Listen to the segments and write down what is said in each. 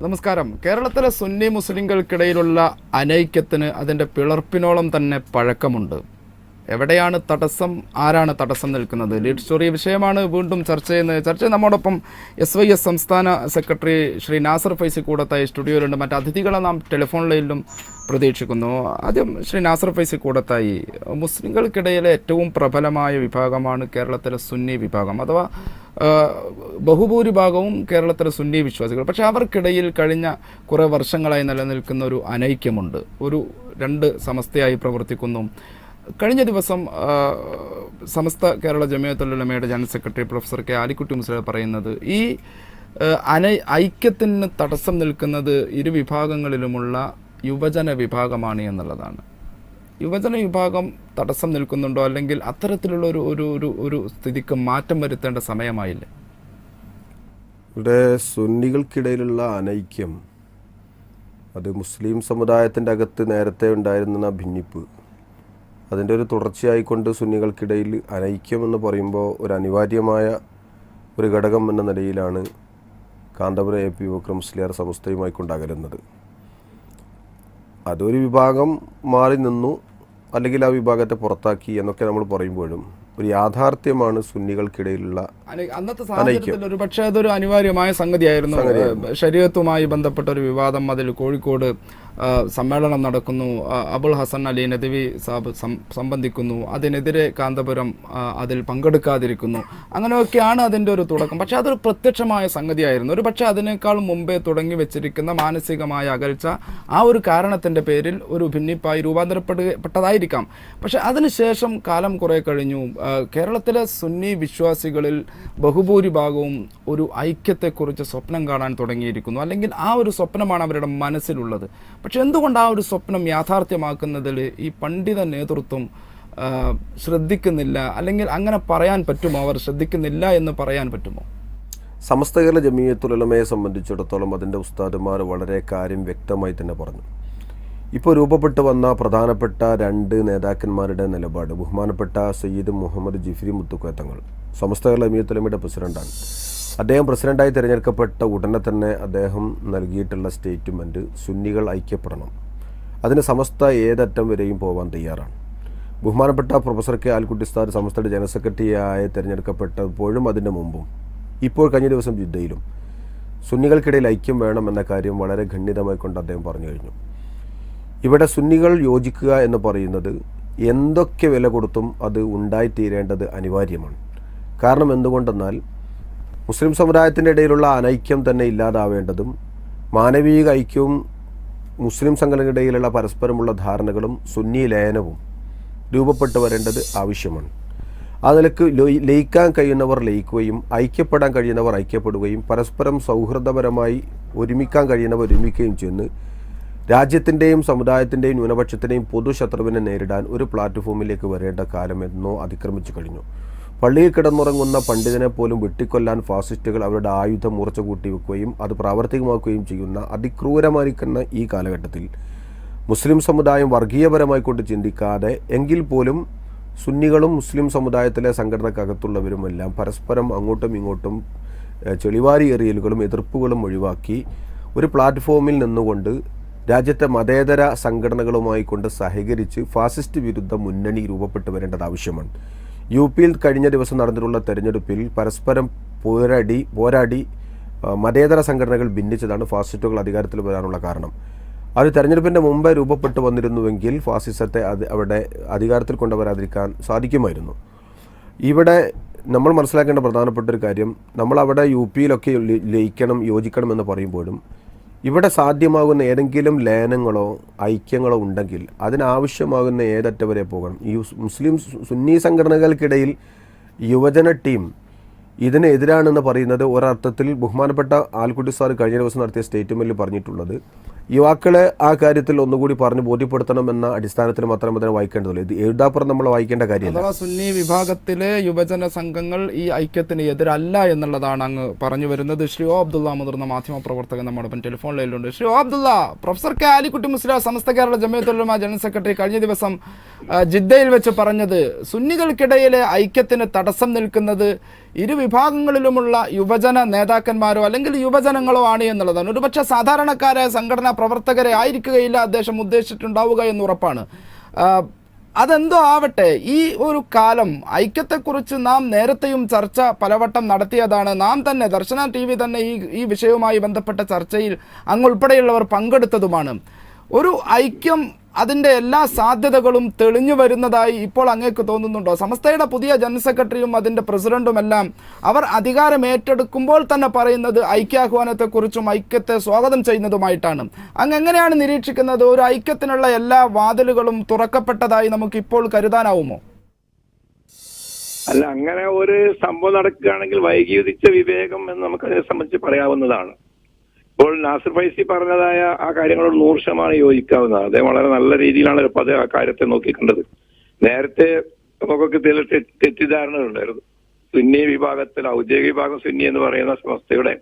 നമസ്കാരം. കേരളത്തിലെ സുന്നി മുസ്ലിങ്ങൾക്കിടയിലുള്ള അനൈക്യത്തിന് അതിൻ്റെ പിളർപ്പിനോളം തന്നെ പഴക്കമുണ്ട്. എവിടെയാണ് തടസ്സം, ആരാണ് തടസ്സം നിൽക്കുന്നത്? ലീഡ് സ്റ്റോറി വിഷയമാണ് വീണ്ടും ചർച്ച ചെയ്യുന്നത്. നമ്മോടൊപ്പം SYS സംസ്ഥാന സെക്രട്ടറി ശ്രീ നാസർ ഫൈസി കൂടത്തായി സ്റ്റുഡിയോയിലുണ്ട്. മറ്റ് അതിഥികളെ നാം ടെലിഫോൺ ലൈനിലും പ്രതീക്ഷിക്കുന്നു. ആദ്യം ശ്രീ നാസർ ഫൈസി കൂടത്തായി, മുസ്ലിങ്ങൾക്കിടയിലെ ഏറ്റവും പ്രബലമായ വിഭാഗമാണ് കേരളത്തിലെ സുന്നി വിഭാഗം, അഥവാ ബഹുഭൂരിഭാഗവും കേരളത്തിലെ സുന്നി വിശ്വാസികൾ. പക്ഷേ അവർക്കിടയിൽ കഴിഞ്ഞ കുറേ വർഷങ്ങളായി നിലനിൽക്കുന്ന ഒരു അനൈക്യമുണ്ട്. രണ്ട് സമസ്തയായി പ്രവർത്തിക്കുന്നു. കഴിഞ്ഞ ദിവസം സമസ്ത കേരള ജമിയത്തുൽ ഉലമയുടെ general secretary professor K Alikutty Musliyar പറയുന്നത് ഈ ഐക്യത്തിന് തടസ്സം നിൽക്കുന്നത് ഇരു വിഭാഗങ്ങളിലുമുള്ള യുവജന വിഭാഗമാണ് എന്നുള്ളതാണ്. യുവജന വിഭാഗം തടസ്സം നിൽക്കുന്നുണ്ടോ, അല്ലെങ്കിൽ അത്തരത്തിലുള്ള ഒരു സ്ഥിതിക്ക് മാറ്റം വരുത്തേണ്ട സമയമായില്ലേ? ഇവിടെ സുന്നികൾക്കിടയിലുള്ള അനൈക്യം അത് മുസ്ലിം സമുദായത്തിൻ്റെ അകത്ത് നേരത്തെ ഉണ്ടായിരുന്ന ഭിന്നിപ്പ്, അതിൻ്റെ ഒരു തുടർച്ചയായിക്കൊണ്ട് സുന്നികൾക്കിടയിൽ അനൈക്യം എന്ന് പറയുമ്പോൾ ഒരു അനിവാര്യമായ ഒരു ഘടകം എന്ന നിലയിലാണ് കാന്തപുരം AP ബക്കർ മുസ്ലിയാർ സമസ്തയുമായി കൊണ്ടകലുന്നത്. അതൊരു വിഭാഗം മാറി നിന്നു, അല്ലെങ്കിൽ ആ വിഭാഗത്തെ പുറത്താക്കി എന്നൊക്കെ നമ്മൾ പറയുമ്പോഴും ഒരു യാഥാർത്ഥ്യമാണ് സുന്നികൾക്കിടയിലുള്ള അന്നത്തെ സാഹചര്യത്തിൽ ഒരു പക്ഷേ അതൊരു അനിവാര്യമായ സംഗതിയായിരുന്നു. ശരീഅത്തുമായി ബന്ധപ്പെട്ട ഒരു വിവാദം, അതിൽ കോഴിക്കോട് സമ്മേളനം നടക്കുന്നു, അബുൽ ഹസൻ അലി നദവി സാബ് സംബന്ധിക്കുന്നു, അതിനെതിരെ കാന്തപുരം അതിൽ പങ്കെടുക്കാതിരിക്കുന്നു. അങ്ങനെയൊക്കെയാണ് അതിൻ്റെ ഒരു തുടക്കം. പക്ഷേ അതൊരു പ്രത്യക്ഷമായ സംഗതിയായിരുന്നു. ഒരു പക്ഷേ അതിനേക്കാൾ മുമ്പേ തുടങ്ങി വെച്ചിരിക്കുന്ന മാനസികമായ അകൽച്ച ആ ഒരു കാരണത്തിൻ്റെ പേരിൽ ഒരു ഭിന്നിപ്പായി രൂപാന്തരപ്പെട്ടതായിരിക്കാം. പക്ഷേ അതിനുശേഷം കാലം കുറേ കഴിഞ്ഞു. കേരളത്തിലെ സുന്നി വിശ്വാസികളിൽ ബഹുഭൂരിഭാഗവും ഒരു ഐക്യത്തെക്കുറിച്ച് സ്വപ്നം കാണാൻ തുടങ്ങിയിരിക്കുന്നു, അല്ലെങ്കിൽ ആ ഒരു സ്വപ്നമാണ് അവരുടെ മനസ്സിലുള്ളത്. പക്ഷെ എന്തുകൊണ്ട് ആ ഒരു സ്വപ്നം യാഥാർത്ഥ്യമാക്കുന്നതിൽ ഈ പണ്ഡിത നേതൃത്വം ശ്രദ്ധിക്കുന്നില്ല, അല്ലെങ്കിൽ അങ്ങനെ പറയാൻ പറ്റുമോ? അവർ ശ്രദ്ധിക്കുന്നില്ല എന്ന് പറയാൻ പറ്റുമോ? സമസ്ത കേരള ജമിയത്തുൽ ഉലമയെ സംബന്ധിച്ചിടത്തോളം അതിൻ്റെ ഉസ്താദുമാർ വളരെ കാര്യം വ്യക്തമായി തന്നെ പറഞ്ഞു. ഇപ്പോൾ രൂപപ്പെട്ടു വന്ന പ്രധാനപ്പെട്ട രണ്ട് നേതാക്കന്മാരുടെ നിലപാട്, ബഹുമാനപ്പെട്ട സയ്യിദ് മുഹമ്മദ് ജിഫ്രി മുത്തുക്കോയ സമസ്ത കേരള ജമിയത്തുൽ ഉലമയുടെ പ്രസിഡന്റാണ്. അദ്ദേഹം പ്രസിഡന്റായി തിരഞ്ഞെടുക്കപ്പെട്ട ഉടനെ തന്നെ അദ്ദേഹം നൽകിയിട്ടുള്ള സ്റ്റേറ്റ്മെൻറ്റ് സുന്നികൾ ഐക്യപ്പെടണം, അതിന് സമസ്ത ഏതറ്റം വരെയും പോകാൻ തയ്യാറാണ്. ബഹുമാനപ്പെട്ട പ്രൊഫസർ കെ ആലിക്കുട്ടി ഉസ്താദ് സമസ്തയുടെ ജനറൽ സെക്രട്ടറിയായി തിരഞ്ഞെടുക്കപ്പെട്ടപ്പോഴും അതിൻ്റെ മുമ്പും ഇപ്പോൾ കഴിഞ്ഞ ദിവസം ജിദ്ദയിലും സുന്നികൾക്കിടയിൽ ഐക്യം വേണമെന്ന കാര്യം വളരെ ഖണ്ഡിതമായി കൊണ്ട് അദ്ദേഹം പറഞ്ഞു കഴിഞ്ഞു. ഇവിടെ സുന്നികൾ യോജിക്കുക എന്ന് പറയുന്നത് എന്തൊക്കെ വില കൊടുത്തും അത് ഉണ്ടായിത്തീരേണ്ടത് അനിവാര്യമാണ്. കാരണം എന്തുകൊണ്ടെന്നാൽ മുസ്ലിം സമുദായത്തിൻ്റെ ഇടയിലുള്ള അനൈക്യം തന്നെ ഇല്ലാതാവേണ്ടതും മാനവീക ഐക്യവും മുസ്ലിം സംഘടനയിലുള്ള പരസ്പരമുള്ള ധാരണകളും സുന്നി ലയനവും രൂപപ്പെട്ടു വരേണ്ടത് ആവശ്യമാണ്. ആ നിലക്ക് ലയിക്കാൻ കഴിയുന്നവർ ലയിക്കുകയും ഐക്യപ്പെടാൻ കഴിയുന്നവർ ഐക്യപ്പെടുകയും പരസ്പരം സൗഹൃദപരമായി ഒരുമിക്കാൻ കഴിയുന്നവർ ഒരുമിക്കുകയും ചെയ്യുന്നു. രാജ്യത്തിൻ്റെയും സമുദായത്തിൻ്റെയും ന്യൂനപക്ഷത്തിൻ്റെയും പൊതുശത്രുവിനെ നേരിടാൻ ഒരു പ്ലാറ്റ്ഫോമിലേക്ക് വരേണ്ട കാലം എന്നോ അതിക്രമിച്ചു കഴിഞ്ഞു. പള്ളിയിൽ കിടന്നുറങ്ങുന്ന പണ്ഡിതനെ പോലും വെട്ടിക്കൊല്ലാൻ ഫാസിസ്റ്റുകൾ അവരുടെ ആയുധം മൂർച്ച കൂട്ടി വെക്കുകയും അത് പ്രാവർത്തികമാക്കുകയും ചെയ്യുന്ന അതിക്രൂരമായിരിക്കുന്ന ഈ കാലഘട്ടത്തിൽ മുസ്ലിം സമുദായം വർഗീയപരമായി കൊണ്ട് ചിന്തിക്കാതെ എങ്കിൽ പോലും സുന്നികളും മുസ്ലിം സമുദായത്തിലെ സംഘടനക്കകത്തുള്ളവരുമെല്ലാം പരസ്പരം അങ്ങോട്ടും ഇങ്ങോട്ടും ചെളിവാരി എറിയലുകളും എതിർപ്പുകളും ഒഴിവാക്കി ഒരു പ്ലാറ്റ്ഫോമിൽ നിന്നുകൊണ്ട് രാജ്യത്തെ മതേതര സംഘടനകളുമായി കൊണ്ട് സഹകരിച്ച് ഫാസിസ്റ്റ് വിരുദ്ധ മുന്നണി രൂപപ്പെട്ടു വരേണ്ടത് ആവശ്യമാണ്. UPയിൽ കഴിഞ്ഞ ദിവസം നടന്നിട്ടുള്ള തെരഞ്ഞെടുപ്പിൽ പരസ്പരം പോരാടി മതേതര സംഘടനകൾ ഭിന്നിച്ചതാണ് ഫാസിസ്റ്റുകൾ അധികാരത്തിൽ വരാനുള്ള കാരണം. അത് തെരഞ്ഞെടുപ്പിൻ്റെ മുമ്പേ രൂപപ്പെട്ടു വന്നിരുന്നുവെങ്കിൽ ഫാസിസത്തെ അവിടെ അധികാരത്തിൽ കൊണ്ടുവരാതിരിക്കാൻ സാധിക്കുമായിരുന്നു. ഇവിടെ നമ്മൾ മനസ്സിലാക്കേണ്ട പ്രധാനപ്പെട്ട ഒരു കാര്യം, നമ്മളവിടെ UPയിലൊക്കെ ലയിക്കണം യോജിക്കണം എന്ന് പറയുമ്പോഴും ഇവിടെ സാധ്യമാകുന്ന ഏതെങ്കിലും ലയനങ്ങളോ ഐക്യങ്ങളോ ഉണ്ടെങ്കിൽ അതിനാവശ്യമാകുന്ന ഏതറ്റം വരെ പോകണം. ഈ മുസ്ലിം സുന്നി സംഘടനകൾക്കിടയിൽ യുവജന ടീം ഇതിനെതിരാണെന്ന് പറയുന്നത് ഒരർത്ഥത്തിൽ ബഹുമാനപ്പെട്ട ആൽക്കുട്ടി സാർ കഴിഞ്ഞ ദിവസം നടത്തിയ സ്റ്റേറ്റ്മെൻറ്റിൽ പറഞ്ഞിട്ടുള്ളത് യുവാക്കളെ ആ കാര്യത്തിൽ ഒന്നുകൂടി പറഞ്ഞ് ബോധ്യപ്പെടുത്തണം എന്ന അടിസ്ഥാനത്തിൽ മാത്രമേ അതിനെ വായിക്കേണ്ടതുള്ളൂ. ഇത് എഴുതാപ്പുറം നമ്മൾ വായിക്കേണ്ട കാര്യമല്ല. സുന്നി വിഭാഗത്തിലെ യുവജന സംഘങ്ങൾ ഈ ഐക്യത്തിന് എതിരല്ല എന്നുള്ളതാണ് അങ്ങ് പറഞ്ഞു വരുന്നത്. ശ്രീ ഒ അബ്ദുള്ള മുതിർന്ന മാധ്യമ പ്രവർത്തകൻ നമ്മോടൊപ്പം ടെലിഫോൺ ലൈനിലുണ്ട്. Shri O Abdulla, professor K Alikutty Musliyar Samastha Kerala Jamiyyathul Ulama general secretary കഴിഞ്ഞ ദിവസം ജിദ്ദയിൽ വെച്ച് പറഞ്ഞത് സുന്നികൾക്കിടയിലെ ഐക്യത്തിന് തടസ്സം നിൽക്കുന്നത് ഇരു വിഭാഗങ്ങളിലുമുള്ള യുവജന നേതാക്കന്മാരോ അല്ലെങ്കിൽ യുവജനങ്ങളോ ആണ് എന്നുള്ളതാണ്. ഒരുപക്ഷെ സാധാരണക്കാരായ സംഘടനാ പ്രവർത്തകരെ ആയിരിക്കുകയില്ല അദ്ദേഹം ഉദ്ദേശിച്ചിട്ടുണ്ടാവുക എന്ന് ഉറപ്പാണ്. അതെന്തോ ആവട്ടെ, ഈ ഒരു കാലം ഐക്യത്തെക്കുറിച്ച് നാം നേരത്തെയും ചർച്ച പലവട്ടം നടത്തിയതാണ്. നാം തന്നെ ദർശന TV തന്നെ ഈ വിഷയവുമായി ബന്ധപ്പെട്ട ചർച്ചയിൽ അങ്ങുൾപ്പെടെയുള്ളവർ പങ്കെടുത്തതുമാണ്. ഒരു ഐക്യം അതിൻ്റെ എല്ലാ സാധ്യതകളും തെളിഞ്ഞു വരുന്നതായി ഇപ്പോൾ അങ്ങേക്ക് തോന്നുന്നുണ്ടോ? സമസ്തയുടെ പുതിയ ജനറൽ സെക്രട്ടറിയും അതിൻ്റെ പ്രസിഡന്റുമെല്ലാം അവർ അധികാരം ഏറ്റെടുക്കുമ്പോൾ തന്നെ പറയുന്നത് ഐക്യാഹ്വാനത്തെക്കുറിച്ചും ഐക്യത്തെ സ്വാഗതം ചെയ്യുന്നതുമായിട്ടാണ്. അങ്ങ് എങ്ങനെയാണ് നിരീക്ഷിക്കുന്നത്? ഒരു ഐക്യത്തിനുള്ള എല്ലാ വാതിലുകളും തുറക്കപ്പെട്ടതായി നമുക്ക് ഇപ്പോൾ കരുതാനാവുമോ? അല്ല, അങ്ങനെ ഒരു സംഭവം നടക്കുകയാണെങ്കിൽ വൈകിയുദിച്ച വിവേകം എന്ന് നമുക്കതിനെ സംബന്ധിച്ച് പറയാവുന്നതാണ്. ഇപ്പോൾ നാസിർ ഫൈസി പറഞ്ഞതായ ആ കാര്യങ്ങളോട് 100% യോജിക്കാവുന്നതാണ്. അദ്ദേഹം വളരെ നല്ല രീതിയിലാണ് അത് ആ കാര്യത്തെ നോക്കിക്കണ്ടത്. നേരത്തെ നമുക്കൊക്കെ തെറ്റിദ്ധാരണകളുണ്ടായിരുന്നു. സുന്നി വിഭാഗത്തിൽ ഔദ്യോഗിക വിഭാഗം സുന്നി എന്ന് പറയുന്ന സംസ്ഥയുടെ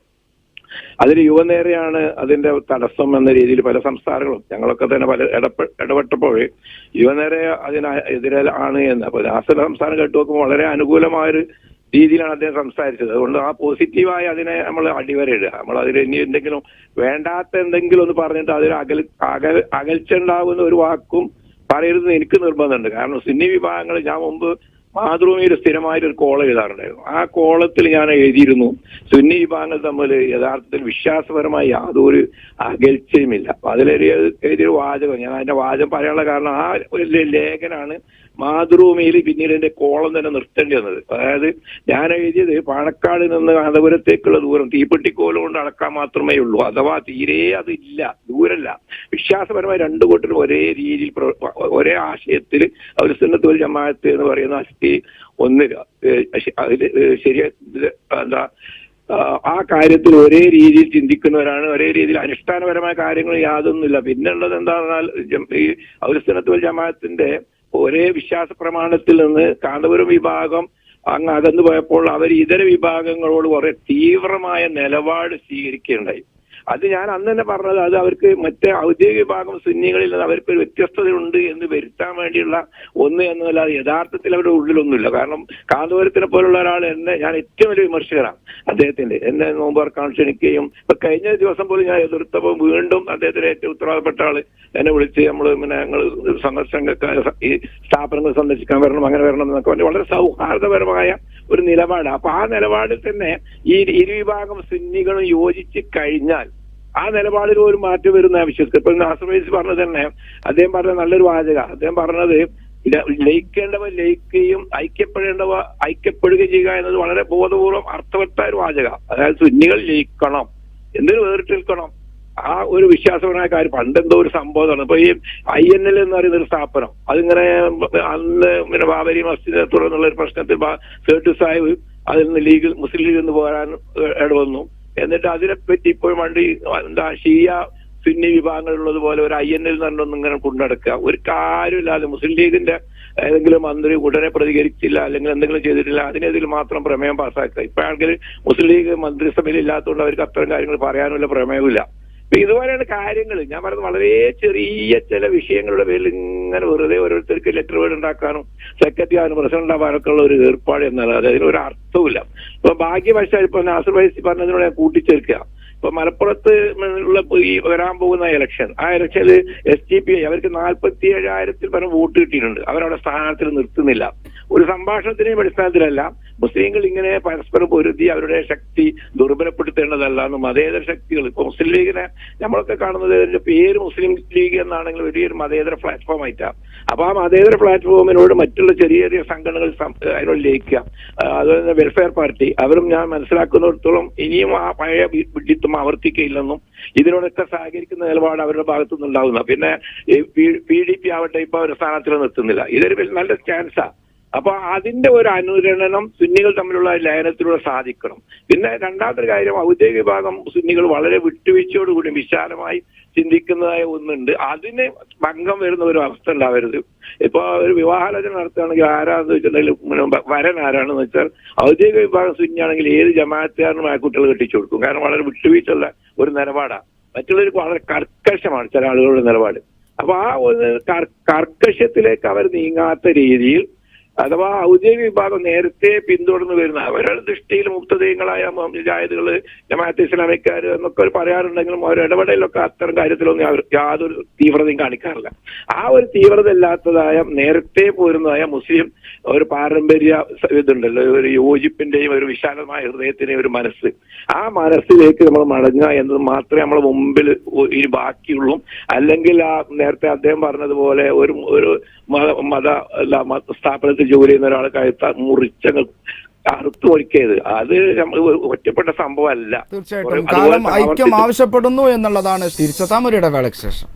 അതിൽ യുവനേരെയാണ് അതിന്റെ തടസ്സം എന്ന രീതിയിൽ പല സംസ്ഥാനങ്ങളും ഞങ്ങളൊക്കെ തന്നെ പല ഇടപെട്ടപ്പോൾ യുവനേരെ അതിനെതിരെ ആണ് എന്ന്. അപ്പൊ നാസിർ സംസ്ഥാനം കേട്ടുനോക്കുമ്പോൾ വളരെ അനുകൂലമായൊരു രീതിയിലാണ് അദ്ദേഹം സംസാരിച്ചത്. അതുകൊണ്ട് ആ പോസിറ്റീവായി അതിനെ നമ്മൾ അടിവരയിടുക. നമ്മൾ അതിൽ ഇനി എന്തെങ്കിലും വേണ്ടാത്ത എന്തെങ്കിലും ഒന്ന് പറഞ്ഞിട്ട് അതിൽ അകൽച്ച ഉണ്ടാകുന്ന ഒരു വാക്കും പറയരുതെന്ന് എനിക്ക് നിർബന്ധമുണ്ട്. കാരണം സുന്നി വിഭാഗങ്ങൾ ഞാൻ മുമ്പ് മാതൃഭൂമിയിൽ സ്ഥിരമായിട്ട് ഒരു കോളം എഴുതാറുണ്ടായിരുന്നു. ആ കോളത്തിൽ ഞാൻ എഴുതിയിരുന്നു സുന്നി വിഭാഗങ്ങൾ തമ്മിൽ യഥാർത്ഥത്തിൽ വിശ്വാസപരമായി യാതൊരു അകൽച്ചയുമില്ല. അതിലെഴുതിയൊരു വാചകം, ഞാൻ അതിന്റെ വാചകം പറയാനുള്ള കാരണം ആ ഒരു ലേഖനാണ് മാതൃഭൂമിയിൽ പിന്നീട് എന്റെ കോളം തന്നെ നിർത്തേണ്ടി വന്നത്. അതായത് ഞാൻ എഴുതിയത് പാണക്കാട് നിന്ന് കാന്തപുരത്തേക്കുള്ള ദൂരം തീപ്പെട്ടിക്കോലും കൊണ്ട് അളക്കാൻ മാത്രമേ ഉള്ളൂ, അഥവാ തീരെ അതില്ല, ദൂരല്ല. വിശ്വാസപരമായി രണ്ടു കൂട്ടരും ഒരേ രീതിയിൽ ഒരേ ആശയത്തിൽ ഒരു സുന്നത്ത് വൽ ജമാഅത്ത് എന്ന് പറയുന്ന ശരിയ എന്താ ആ കാര്യത്തിൽ ഒരേ രീതിയിൽ ചിന്തിക്കുന്നവരാണ്. ഒരേ രീതിയിൽ അനുഷ്ഠാനപരമായ കാര്യങ്ങൾ യാതൊന്നുമില്ല. പിന്നെ ഉള്ളത് എന്താണെന്നാൽ ഈ സുന്നത്ത് വൽ ജമാഅത്തിന്റെ ഒരേ വിശ്വാസ പ്രമാണത്തിൽ നിന്ന് കാന്തപുരം വിഭാഗം അങ്ങ് അകന്നു പോയപ്പോൾ അവർ ഇതര വിഭാഗങ്ങളോട് കുറെ തീവ്രമായ നിലപാട് സ്വീകരിക്കുകയുണ്ടായി. അത് ഞാൻ അന്ന് തന്നെ പറഞ്ഞത്, അത് അവർക്ക് മറ്റേ ഔദ്യോഗിക വിഭാഗം സുന്നികളിൽ നിന്ന് അവർക്കൊരു വ്യത്യസ്തതയുണ്ട് എന്ന് വരുത്താൻ വേണ്ടിയുള്ള ഒന്ന് എന്നല്ലാതെ യഥാർത്ഥത്തിൽ അവരുടെ ഉള്ളിലൊന്നുമില്ല. കാരണം കാന്തപുരത്തിനെ പോലുള്ള ഒരാൾ എന്നെ ഞാൻ ഏറ്റവും വലിയ വിമർശകനാണ് അദ്ദേഹത്തിന്റെ. എന്നെ നോമ്പർക്കാൻ ക്ഷണിക്കുകയും ഇപ്പൊ കഴിഞ്ഞ ദിവസം പോലും ഞാൻ എതിർത്തപ്പോൾ വീണ്ടും അദ്ദേഹത്തിന് ഏറ്റവും ഉത്തരവാദപ്പെട്ട ആള് എന്നെ വിളിച്ച് ഞങ്ങൾ ഈ സ്ഥാപനങ്ങൾ സന്ദർശിക്കാൻ വരണം, അങ്ങനെ വരണം എന്നൊക്കെ പറഞ്ഞ് വളരെ സൗഹാർദ്ദപരമായ ഒരു നിലപാട്. അപ്പൊ ആ നിലപാടിൽ തന്നെ ഈ ഇരുവിഭാഗം സുന്നികളും യോജിച്ച് കഴിഞ്ഞാൽ ആ നിലപാടിൽ ഒരു മാറ്റം വരുന്ന ആവശ്യത്തിൽ ഇപ്പൊ നാസിർ ഫൈസി പറഞ്ഞത് തന്നെ അദ്ദേഹം പറഞ്ഞ നല്ലൊരു വാചക. അദ്ദേഹം പറഞ്ഞത് ലയിക്കേണ്ടവ ലയിക്കുകയും ഐക്യപ്പെടേണ്ടവ ഐക്യപ്പെടുകയും ചെയ്യുക എന്നത് വളരെ ബോധപൂർവം അർത്ഥവത്തായ ഒരു വാചക. അതായത് സുന്നികൾ ലയിക്കണം, എന്തിനു വേറിട്ട് നിൽക്കണം, ആ ഒരു വിശ്വാസപരമായ കാര്യം. പണ്ടെന്തോ ഒരു സംഭവമാണ്. ഇപ്പൊ ഈ INL എന്ന് പറയുന്ന ഒരു സ്ഥാപനം അതിങ്ങനെ അന്ന് പിന്നെ ബാബരി മസ്ജിദിനെ തുടർന്നുള്ള ഒരു പ്രശ്നത്തിൽ സേട്ടു സാഹിബ് അതിൽ നിന്ന് മുസ്ലിം ലീഗിൽ നിന്ന് പോരാൻ ഇടവന്നു. എന്നിട്ട് അതിനെപ്പറ്റി ഇപ്പോഴും വണ്ടി എന്താ ഷിയ സുന്നി വിഭാഗങ്ങളുള്ളത് പോലെ ഒരു INL എന്ന് പറഞ്ഞൊന്നും ഇങ്ങനെ കൊണ്ടുനടക്കുക ഒരു കാര്യമില്ലാതെ മുസ്ലിം ലീഗിന്റെ ഏതെങ്കിലും മന്ത്രി ഉടനെ പ്രതികരിച്ചില്ല അല്ലെങ്കിൽ എന്തെങ്കിലും ചെയ്തിട്ടില്ല അതിനെതിൽ മാത്രം പ്രമേയം പാസ്സാക്കുക. ഇപ്പൊ ആണെങ്കിൽ മുസ്ലിം ലീഗ് മന്ത്രിസഭയിൽ ഇല്ലാത്തതുകൊണ്ട് അവർക്ക് അത്തരം കാര്യങ്ങൾ പറയാനുമില്ല, പ്രമേയമില്ല. അപ്പൊ ഇതുപോലെയാണ് കാര്യങ്ങൾ. ഞാൻ പറയുന്നത് വളരെ ചെറിയ ചില വിഷയങ്ങളുടെ പേരിൽ ഇങ്ങനെ വെറുതെ ഓരോരുത്തർക്ക് ലെറ്റർ വേർഡ് ഉണ്ടാക്കാനും സെക്രട്ടറി ആകാനും പ്രസിഡന്റ് ആവാനൊക്കെ ഉള്ള ഒരു ഏർപ്പാട് എന്നല്ലാതെ അതിനൊരു അർത്ഥമില്ല. ഇപ്പൊ ഭാഗ്യവശാൽ ഇപ്പൊ നാസിർ ഫൈസി പറഞ്ഞതിനോട് ഞാൻ കൂട്ടിച്ചേർക്കുക. ഇപ്പൊ മലപ്പുറത്ത് ഉള്ള ഈ വരാൻ പോകുന്ന ഇലക്ഷൻ, ആ ഇലക്ഷനിൽ SDPI അവർക്ക് 47,000 പരം വോട്ട് കിട്ടിയിട്ടുണ്ട്. അവരവിടെ സ്ഥാനാർത്ഥികൾ നിർത്തുന്നില്ല. ഒരു സംഭാഷണത്തിന്റെയും അടിസ്ഥാനത്തിലല്ല. മുസ്ലിങ്ങൾ ഇങ്ങനെ പരസ്പരം പൊരുതി അവരുടെ ശക്തി ദുർബലപ്പെടുത്തേണ്ടതല്ല എന്ന് മതേതര ശക്തികൾ. ഇപ്പൊ മുസ്ലിം ലീഗിനെ നമ്മളൊക്കെ കാണുന്നത് അതിന്റെ പേര് മുസ്ലിം ലീഗ് എന്നാണെങ്കിൽ വലിയൊരു മതേതര പ്ലാറ്റ്ഫോം ആയിട്ടാണ്. അപ്പൊ ആ മതേതര പ്ലാറ്റ്ഫോമിനോട് മറ്റുള്ള ചെറിയ ചെറിയ സംഘടനകൾ അതിനോട് ലയിക്കുക. അതുപോലെ വെൽഫെയർ പാർട്ടി അവരും ഞാൻ മനസ്സിലാക്കുന്നിടത്തോളം ഇനിയും ആ പഴയ വിഡിത്തം ആവർത്തിക്കയില്ലെന്നും ഇതിനോടൊക്കെ സഹകരിക്കുന്ന നിലപാട് അവരുടെ ഭാഗത്തു നിന്നുണ്ടാവുന്ന. പിന്നെ PDP ആവട്ടെ ഇപ്പൊ ഒരു സ്ഥാനത്തിൽ നിർത്തുന്നില്ല. ഇതൊരു നല്ല ചാൻസാ. അപ്പൊ അതിന്റെ ഒരു അനുരണനം സുന്നികൾ തമ്മിലുള്ള ലയനത്തിലൂടെ സാധിക്കണം. പിന്നെ രണ്ടാമത്തെ കാര്യം, ഔദ്യോഗിക വിഭാഗം സുന്നികൾ വളരെ വിട്ടുവീഴ്ചയോടുകൂടി വിശാലമായി ചിന്തിക്കുന്നതായ ഒന്നുണ്ട്. അതിന് ഭംഗം വരുന്ന ഒരു അവസ്ഥ ഉണ്ടാവരുത്. ഇപ്പൊ ഒരു വിവാഹാലോചന നടത്തുകയാണെങ്കിൽ ആരാന്ന് വെച്ചിട്ടുണ്ടെങ്കിൽ വരൻ ആരാണെന്ന് വെച്ചാൽ ഔദ്യോഗിക വിഭാഗം സുന്നിയാണെങ്കിൽ ഏത് ജമാഅത്തുകാരനും ആ കുട്ടികൾ കെട്ടിച്ചു കൊടുക്കും. കാരണം വളരെ വിട്ടുവീഴ്ചയുള്ള ഒരു നിലപാടാണ്. മറ്റുള്ളവർക്ക് വളരെ കർക്കശമാണ് ചില ആളുകളുടെ നിലപാട്. അപ്പൊ ആ ഒരു കർക്കശത്തിലേക്ക് അവർ നീങ്ങാത്ത രീതിയിൽ അഥവാ ഔദ്യോഗിക വിഭാഗം നേരത്തെ പിന്തുടർന്ന് വരുന്ന അവരുടെ ദൃഷ്ടിയിൽ മുബ്തദീങ്ങളായ മുജാഹിദുകള്, ജമാഅത്തെ ഇസ്ലാമിക്കാർ എന്നൊക്കെ പറയാറുണ്ടെങ്കിലും അവർ ഇടപെടലൊക്കെ അത്തരം കാര്യത്തിലൊന്നും അവർ യാതൊരു തീവ്രതയും കാണിക്കാറില്ല. ആ ഒരു തീവ്രത ഇല്ലാത്തതായ നേരത്തെ പോരുന്നതായ മുസ്ലിം ഒരു പാരമ്പര്യ ഇതുണ്ടല്ലോ, ഒരു യോജിപ്പിന്റെയും ഒരു വിശാലമായ ഹൃദയത്തിന്റെയും ഒരു മനസ്സ്, ആ മനസ്സിലേക്ക് നമ്മൾ മടങ്ങുക എന്നത് മാത്രമേ നമ്മളെ മുമ്പിൽ ഇനി ബാക്കിയുള്ളൂ. അല്ലെങ്കിൽ ആ നേരത്തെ അദ്ദേഹം പറഞ്ഞതുപോലെ ഒരു മത സ്ഥാപനത്തിൽ ജോലി ചെയ്യുന്ന ഒരാളെ കഴുത്ത മുറിച്ചങ്ങൾ അറുത്തു ഒഴിക്കരുത്. അത് നമ്മൾ ഒറ്റപ്പെട്ട സംഭവമല്ല. തീർച്ചയായിട്ടും കാലം ഐക്യം ആവശ്യപ്പെടുന്നു എന്നുള്ളതാണ്. തിരിച്ചെത്താം ഒരു ഇടവേളയ്ക്ക് ശേഷം.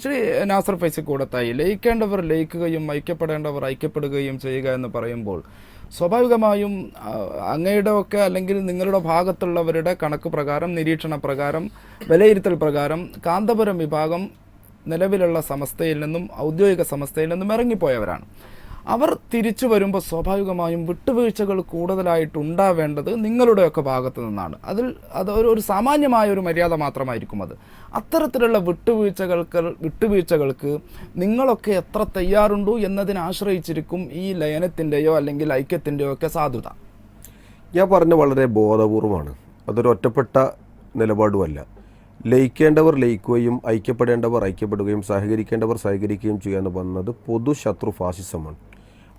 ശ്രീ നാസർ ഫൈസി കൂടത്തായി, ലയിക്കേണ്ടവർ ലയിക്കുകയും ഐക്യപ്പെടേണ്ടവർ ഐക്യപ്പെടുകയും ചെയ്യുക എന്ന് പറയുമ്പോൾ സ്വാഭാവികമായും അങ്ങയുടെ ഒക്കെ അല്ലെങ്കിൽ നിങ്ങളുടെ ഭാഗത്തുള്ളവരുടെ കണക്ക് പ്രകാരം, നിരീക്ഷണ പ്രകാരം, വിലയിരുത്തൽ പ്രകാരം കാന്തപുരം വിഭാഗം നിലവിലുള്ള സമസ്തയിൽ നിന്നും ഔദ്യോഗിക സമസ്തയിൽ നിന്നും ഇറങ്ങിപ്പോയവരാണ്. അവർ തിരിച്ചു വരുമ്പോൾ സ്വാഭാവികമായും വിട്ടുവീഴ്ചകൾ കൂടുതലായിട്ടുണ്ടാവേണ്ടത് നിങ്ങളുടെയൊക്കെ ഭാഗത്തു നിന്നാണ്. അത് ഒരു സാമാന്യമായ ഒരു മര്യാദ മാത്രമായിരിക്കും അത്. അത്തരത്തിലുള്ള വിട്ടുവീഴ്ചകൾക്ക് നിങ്ങളൊക്കെ എത്ര തയ്യാറുണ്ടു എന്നതിനെ ആശ്രയിച്ചിരിക്കും ഈ ലയനത്തിൻ്റെയോ അല്ലെങ്കിൽ ഐക്യത്തിൻ്റെയോ ഒക്കെ സാധുത. ഞാൻ പറഞ്ഞ വളരെ ബോധപൂർവമാണ്. അതൊരു ഒറ്റപ്പെട്ട നിലപാടുമല്ല. ലയിക്കേണ്ടവർ ലയിക്കുകയും ഐക്യപ്പെടേണ്ടവർ ഐക്യപ്പെടുകയും സഹകരിക്കേണ്ടവർ സഹകരിക്കുകയും ചെയ്യാന്ന് പറഞ്ഞത് പൊതുശത്രു ഫാസിസമാണ്.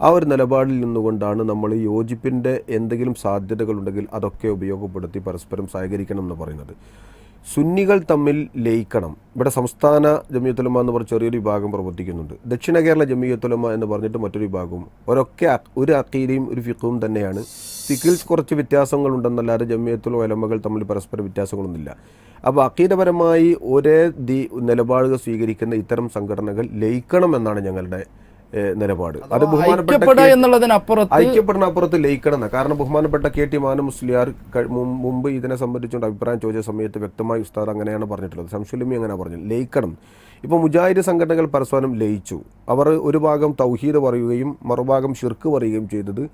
ആ ഒരു നിലപാടിൽ നിന്നുകൊണ്ടാണ് നമ്മൾ യോജിപ്പിൻ്റെ എന്തെങ്കിലും സാധ്യതകളുണ്ടെങ്കിൽ അതൊക്കെ ഉപയോഗപ്പെടുത്തി പരസ്പരം സഹകരിക്കണം എന്ന് പറയുന്നത്. സുന്നികൾ തമ്മിൽ ലയിക്കണം. ഇവിടെ സംസ്ഥാന ജമിയത്തുലമ എന്ന് പറഞ്ഞ ചെറിയൊരു വിഭാഗം പ്രവർത്തിക്കുന്നുണ്ട്. ദക്ഷിണ കേരള ജമിയത്തുലമ എന്ന് പറഞ്ഞിട്ട് മറ്റൊരു വിഭാഗവും. ഒരു അഖീദയും ഒരു ഫിഖും തന്നെയാണ്. ഫിഖിൽ കുറച്ച് വ്യത്യാസങ്ങളുണ്ടെന്നല്ലാതെ ജമിയത്തുൽ ഉലമകൾ തമ്മിൽ പരസ്പര വ്യത്യാസങ്ങളൊന്നുമില്ല. അപ്പോൾ അഖീദപരമായി ഒരേ നിലപാടുകൾ സ്വീകരിക്കുന്ന ഇത്തരം സംഘടനകൾ ലയിക്കണം എന്നാണ് ഞങ്ങളുടെ നിലപാട്. അത് ഐക്യപ്പെടുന്നപ്പുറത്ത് ലയിക്കണം. കാരണം ബഹുമാനപ്പെട്ട KT മാനു മുസ്ലിയാർ മുമ്പ് ഇതിനെ സംബന്ധിച്ചുകൊണ്ട് അഭിപ്രായം ചോദിച്ച സമയത്ത് വ്യക്തമായി ഉസ്താദ് അങ്ങനെയാണ് പറഞ്ഞിട്ടുള്ളത്. ശംസുലുമി അങ്ങനെ പറഞ്ഞു, ലയിക്കണം. ഇപ്പോൾ മുജാഹിദ് സംഘടനകൾ പരസ്പരം ലയിച്ചു. അവർ ഒരു ഭാഗം തൗഹീദ് പറയുകയും മറുഭാഗം ഷിർക്ക് പറയുകയും ചെയ്തത്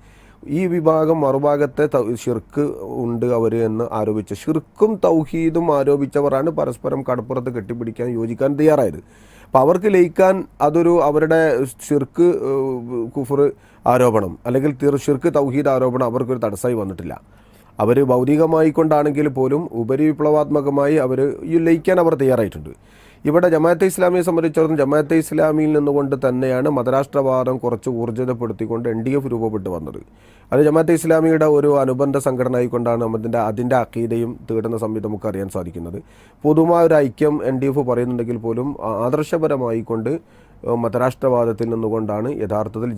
ഈ വിഭാഗം മറുഭാഗത്തെ ഷിർക്ക് ഉണ്ട് അവർ എന്ന് ആരോപിച്ച ഷിർക്കും തൗഹീദും ആരോപിച്ചവരാണ് പരസ്പരം കടപ്പുറത്ത് കെട്ടിപ്പിടിക്കാൻ യോജിക്കാൻ തയ്യാറായത്. അപ്പം അവർക്ക് ലയിക്കാൻ അതൊരു അവരുടെ ഷിർക്ക് കുഫർ ആരോപണം അല്ലെങ്കിൽ ഷിർക്ക് തൗഹീദ് ആരോപണം അവർക്കൊരു തടസ്സമായി വന്നിട്ടില്ല. അവർ ഭൗതികമായിക്കൊണ്ടാണെങ്കിൽ പോലും ഉപരിവിപ്ലവാത്മകമായി അവർ ലയിക്കാൻ അവർ തയ്യാറായിട്ടുണ്ട്. ഇവിടെ ജമാഅത്തെ ഇസ്ലാമിയെ സംബന്ധിച്ചിടത്തോളം ജമാഅത്തെ ഇസ്ലാമിയിൽ നിന്നുകൊണ്ട് തന്നെയാണ് മതരാഷ്ട്രവാദം കുറച്ച് ഊർജിതപ്പെടുത്തിക്കൊണ്ട് NDF രൂപപ്പെട്ടു വന്നത്. അത് ജമാഅത്തെ ഇസ്ലാമിയുടെ ഒരു അനുബന്ധ സംഘടന ആയിക്കൊണ്ടാണ് അതിൻ്റെ അഖീദയും തേടുന്ന സമയത്ത് നമുക്ക് അറിയാൻ സാധിക്കുന്നത്. പൊതുവായ ഒരു ഐക്യം NDF പറയുന്നുണ്ടെങ്കിൽ പോലും ആദർശപരമായിക്കൊണ്ട് മതരാഷ്ട്രവാദത്തിൽ നിന്നുകൊണ്ടാണ് യഥാർത്ഥത്തിൽ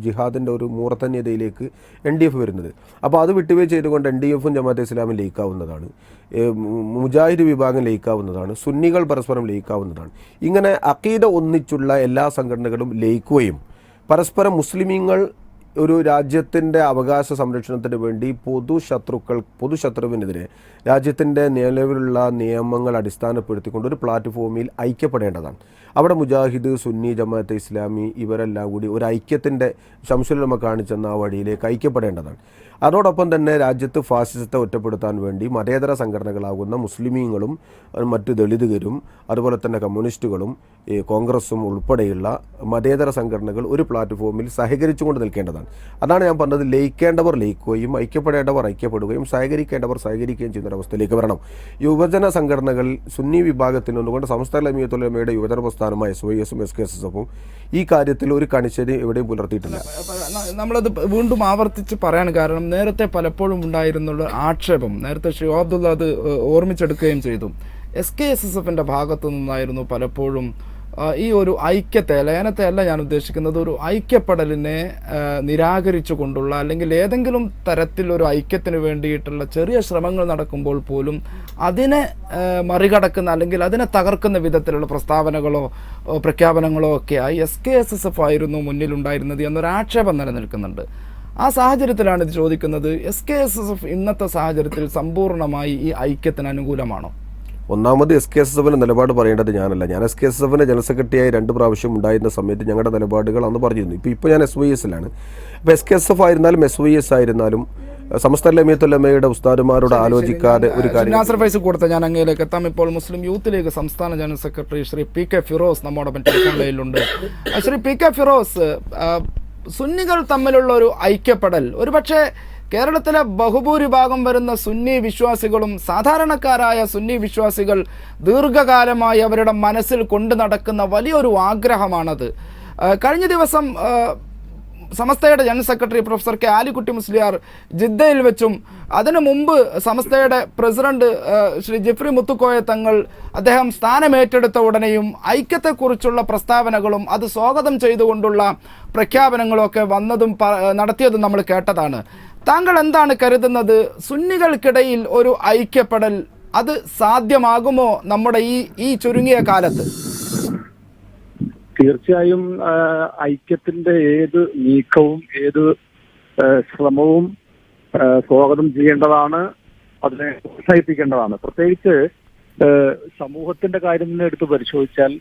ജിഹാദിൻ്റെ ഒരു മൂർധന്യതയിലേക്ക് NDF വരുന്നത്. അപ്പോൾ അത് വിട്ടുവീഴ്ച ചെയ്തുകൊണ്ട് NDFും ജമാഅത്തെ ഇസ്ലാമിൽ ലയിക്കാവുന്നതാണ്, മുജാഹിദ് വിഭാഗം ലയിക്കാവുന്നതാണ്, സുന്നികൾ പരസ്പരം ലയിക്കാവുന്നതാണ്. ഇങ്ങനെ അഖീദ ഒന്നിച്ചുള്ള എല്ലാ സംഘടനകളും ലയിക്കുകയും പരസ്പരം മുസ്ലിമീങ്ങൾ ഒരു രാജ്യത്തിൻ്റെ അവകാശ സംരക്ഷണത്തിന് വേണ്ടി പൊതുശത്രുവിനെതിരെ രാജ്യത്തിൻ്റെ നിലവിലുള്ള നിയമങ്ങൾ അടിസ്ഥാനപ്പെടുത്തിക്കൊണ്ട് ഒരു പ്ലാറ്റ്ഫോമിൽ ഐക്യപ്പെടേണ്ടതാണ്. അവിടെ മുജാഹിദ്, സുന്നി, ജമാഅത്തെ ഇസ്ലാമി ഇവരെല്ലാം കൂടി ഒരു ഐക്യത്തിൻ്റെ ശംസുലുലമ കാണിച്ചെന്ന ആ വഴിയിലേക്ക് ഐക്യപ്പെടേണ്ടതാണ്. അതോടൊപ്പം തന്നെ രാജ്യത്ത് ഫാസിസത്തെ ഒറ്റപ്പെടുത്താൻ വേണ്ടി മതേതര സംഘടനകളാകുന്ന മുസ്ലിമീങ്ങളും മറ്റ് ദളിതുകരും അതുപോലെ തന്നെ കമ്മ്യൂണിസ്റ്റുകളും കോൺഗ്രസും ഉൾപ്പെടെയുള്ള മതേതര സംഘടനകൾ ഒരു പ്ലാറ്റ്ഫോമിൽ സഹകരിച്ചുകൊണ്ട് നിൽക്കേണ്ടതാണ്. അതാണ് ഞാൻ പറഞ്ഞത്, ലയിക്കേണ്ടവർ ലയിക്കുകയും ഐക്യപ്പെടേണ്ടവർ ഐക്യപ്പെടുകയും സഹകരിക്കേണ്ടവർ സഹകരിക്കുകയും ചെയ്യുന്നൊരവസ്ഥയിലേക്ക് വരണം. യുവജന സംഘടനകൾ സുന്നി വിഭാഗത്തിൽ നിന്നുകൊണ്ട് സംസ്ഥാന ജമിയത്തുൽ ഉലമയുടെ യുവജന പ്രസ്ഥാനമായ SYSും SKSSഉം ഈ കാര്യത്തിൽ ഒരു കണിശത എവിടെയും പുലർത്തിയിട്ടില്ല. നമ്മളത് വീണ്ടും ആവർത്തിച്ച് പറയാൻ കാരണം നേരത്തെ പലപ്പോഴും ഉണ്ടായിരുന്നുള്ള ആക്ഷേപം നേരത്തെ ശ്രീ അബ്ദുള്ള അത് ഓർമ്മിച്ചെടുക്കുകയും ചെയ്തു. SKSSFിൻ്റെ ഭാഗത്തു നിന്നായിരുന്നു പലപ്പോഴും ഈ ഒരു ഐക്യത്തെ, ലയനത്തെ അല്ല ഞാൻ ഉദ്ദേശിക്കുന്നത്, ഒരു ഐക്യപ്പെടലിനെ നിരാകരിച്ചു കൊണ്ടുള്ള അല്ലെങ്കിൽ ഏതെങ്കിലും തരത്തിലൊരു ഐക്യത്തിന് വേണ്ടിയിട്ടുള്ള ചെറിയ ശ്രമങ്ങൾ നടക്കുമ്പോൾ പോലും അതിനെ മറികടക്കുന്ന അല്ലെങ്കിൽ അതിനെ തകർക്കുന്ന വിധത്തിലുള്ള പ്രസ്താവനകളോ പ്രഖ്യാപനങ്ങളോ ഒക്കെയായി SKSSF ആയിരുന്നു മുന്നിലുണ്ടായിരുന്നത് എന്നൊരാക്ഷേപം നിലനിൽക്കുന്നുണ്ട്. ആ സാഹചര്യത്തിലാണ് ഇത് ചോദിക്കുന്നത്, SKSSF ഇന്നത്തെ സാഹചര്യത്തിൽ സമ്പൂർണ്ണമായി ഈ ഐക്യത്തിന് അനുകൂലമാണോ? ഒന്നാമത് SKSSFിൻ്റെ നിലപാട് പറയേണ്ടത് ഞാനല്ല. ഞാൻ SKSSFിൻ്റെ ജനറൽ സെക്രട്ടറിയായി 2 പ്രാവശ്യം ഉണ്ടായിരുന്ന സമയത്ത് ഞങ്ങളുടെ നിലപാടുകൾ അന്ന് പറഞ്ഞിരുന്നു. ഇപ്പോൾ ഞാൻ SYSലാണ്. അപ്പോൾ SKSF ആയിരുന്നാലും SYS ആയിരുന്നാലും സമസ്ത ജമിയത്തുൽ ഉസ്താദുമാരോട് ആലോചിക്കാതെ ഒരു കാര്യം നാസർ ഫൈസി കൊടുത്ത ഞാൻ അങ്ങയിലേക്ക് എത്താം. ഇപ്പോൾ മുസ്ലിം യൂത്ത് ലീഗ് സംസ്ഥാന general secretary Shri P K Firoz നമ്മോടൊപ്പം ടെലിഫോൺ ലൈനിലുണ്ട്. ശ്രീ പി കെ ഫിറോസ്, സുന്നികൾ തമ്മിലുള്ള ഒരു ഐക്യപ്പെടൽ ഒരുപക്ഷെ കേരളത്തിലെ ബഹുഭൂരിഭാഗം വരുന്ന സുന്നി വിശ്വാസികളും സാധാരണക്കാരായ സുന്നി വിശ്വാസികൾ ദീർഘകാലമായി അവരുടെ മനസ്സിൽ കൊണ്ടു നടക്കുന്ന വലിയൊരു ആഗ്രഹമാണത്. കഴിഞ്ഞ ദിവസം സമസ്തയുടെ general secretary professor K Alikutty Musliyar ജിദ്ദയിൽ വെച്ചും അതിനു മുമ്പ് സമസ്തയുടെ പ്രസിഡന്റ് ശ്രീ ജിഫ്രി മുത്തുക്കോയ തങ്ങൾ അദ്ദേഹം സ്ഥാനമേറ്റെടുത്ത ഉടനെയും ഐക്യത്തെക്കുറിച്ചുള്ള പ്രസ്താവനകളും അത് സ്വാഗതം ചെയ്തുകൊണ്ടുള്ള പ്രഖ്യാപനങ്ങളും ഒക്കെ വന്നതും നടത്തിയതും നമ്മൾ കേട്ടതാണ്. താങ്കൾ എന്താണ് കരുതുന്നത്? സുന്നികൾക്കിടയിൽ ഒരു ഐക്യപ്പെടൽ അത് സാധ്യമാകുമോ നമ്മുടെ ഈ ചുരുങ്ങിയ കാലത്ത്? തീർച്ചയായും ഐക്യത്തിന്റെ ഏത് നീക്കവും ഏത് ശ്രമവും സ്വാഗതം ചെയ്യേണ്ടതാണ്, അതിനെ പ്രോത്സാഹിപ്പിക്കേണ്ടതാണ്. പ്രത്യേകിച്ച് സമൂഹത്തിന്റെ കാര്യം തന്നെ എടുത്ത് പരിശോധിച്ചാൽ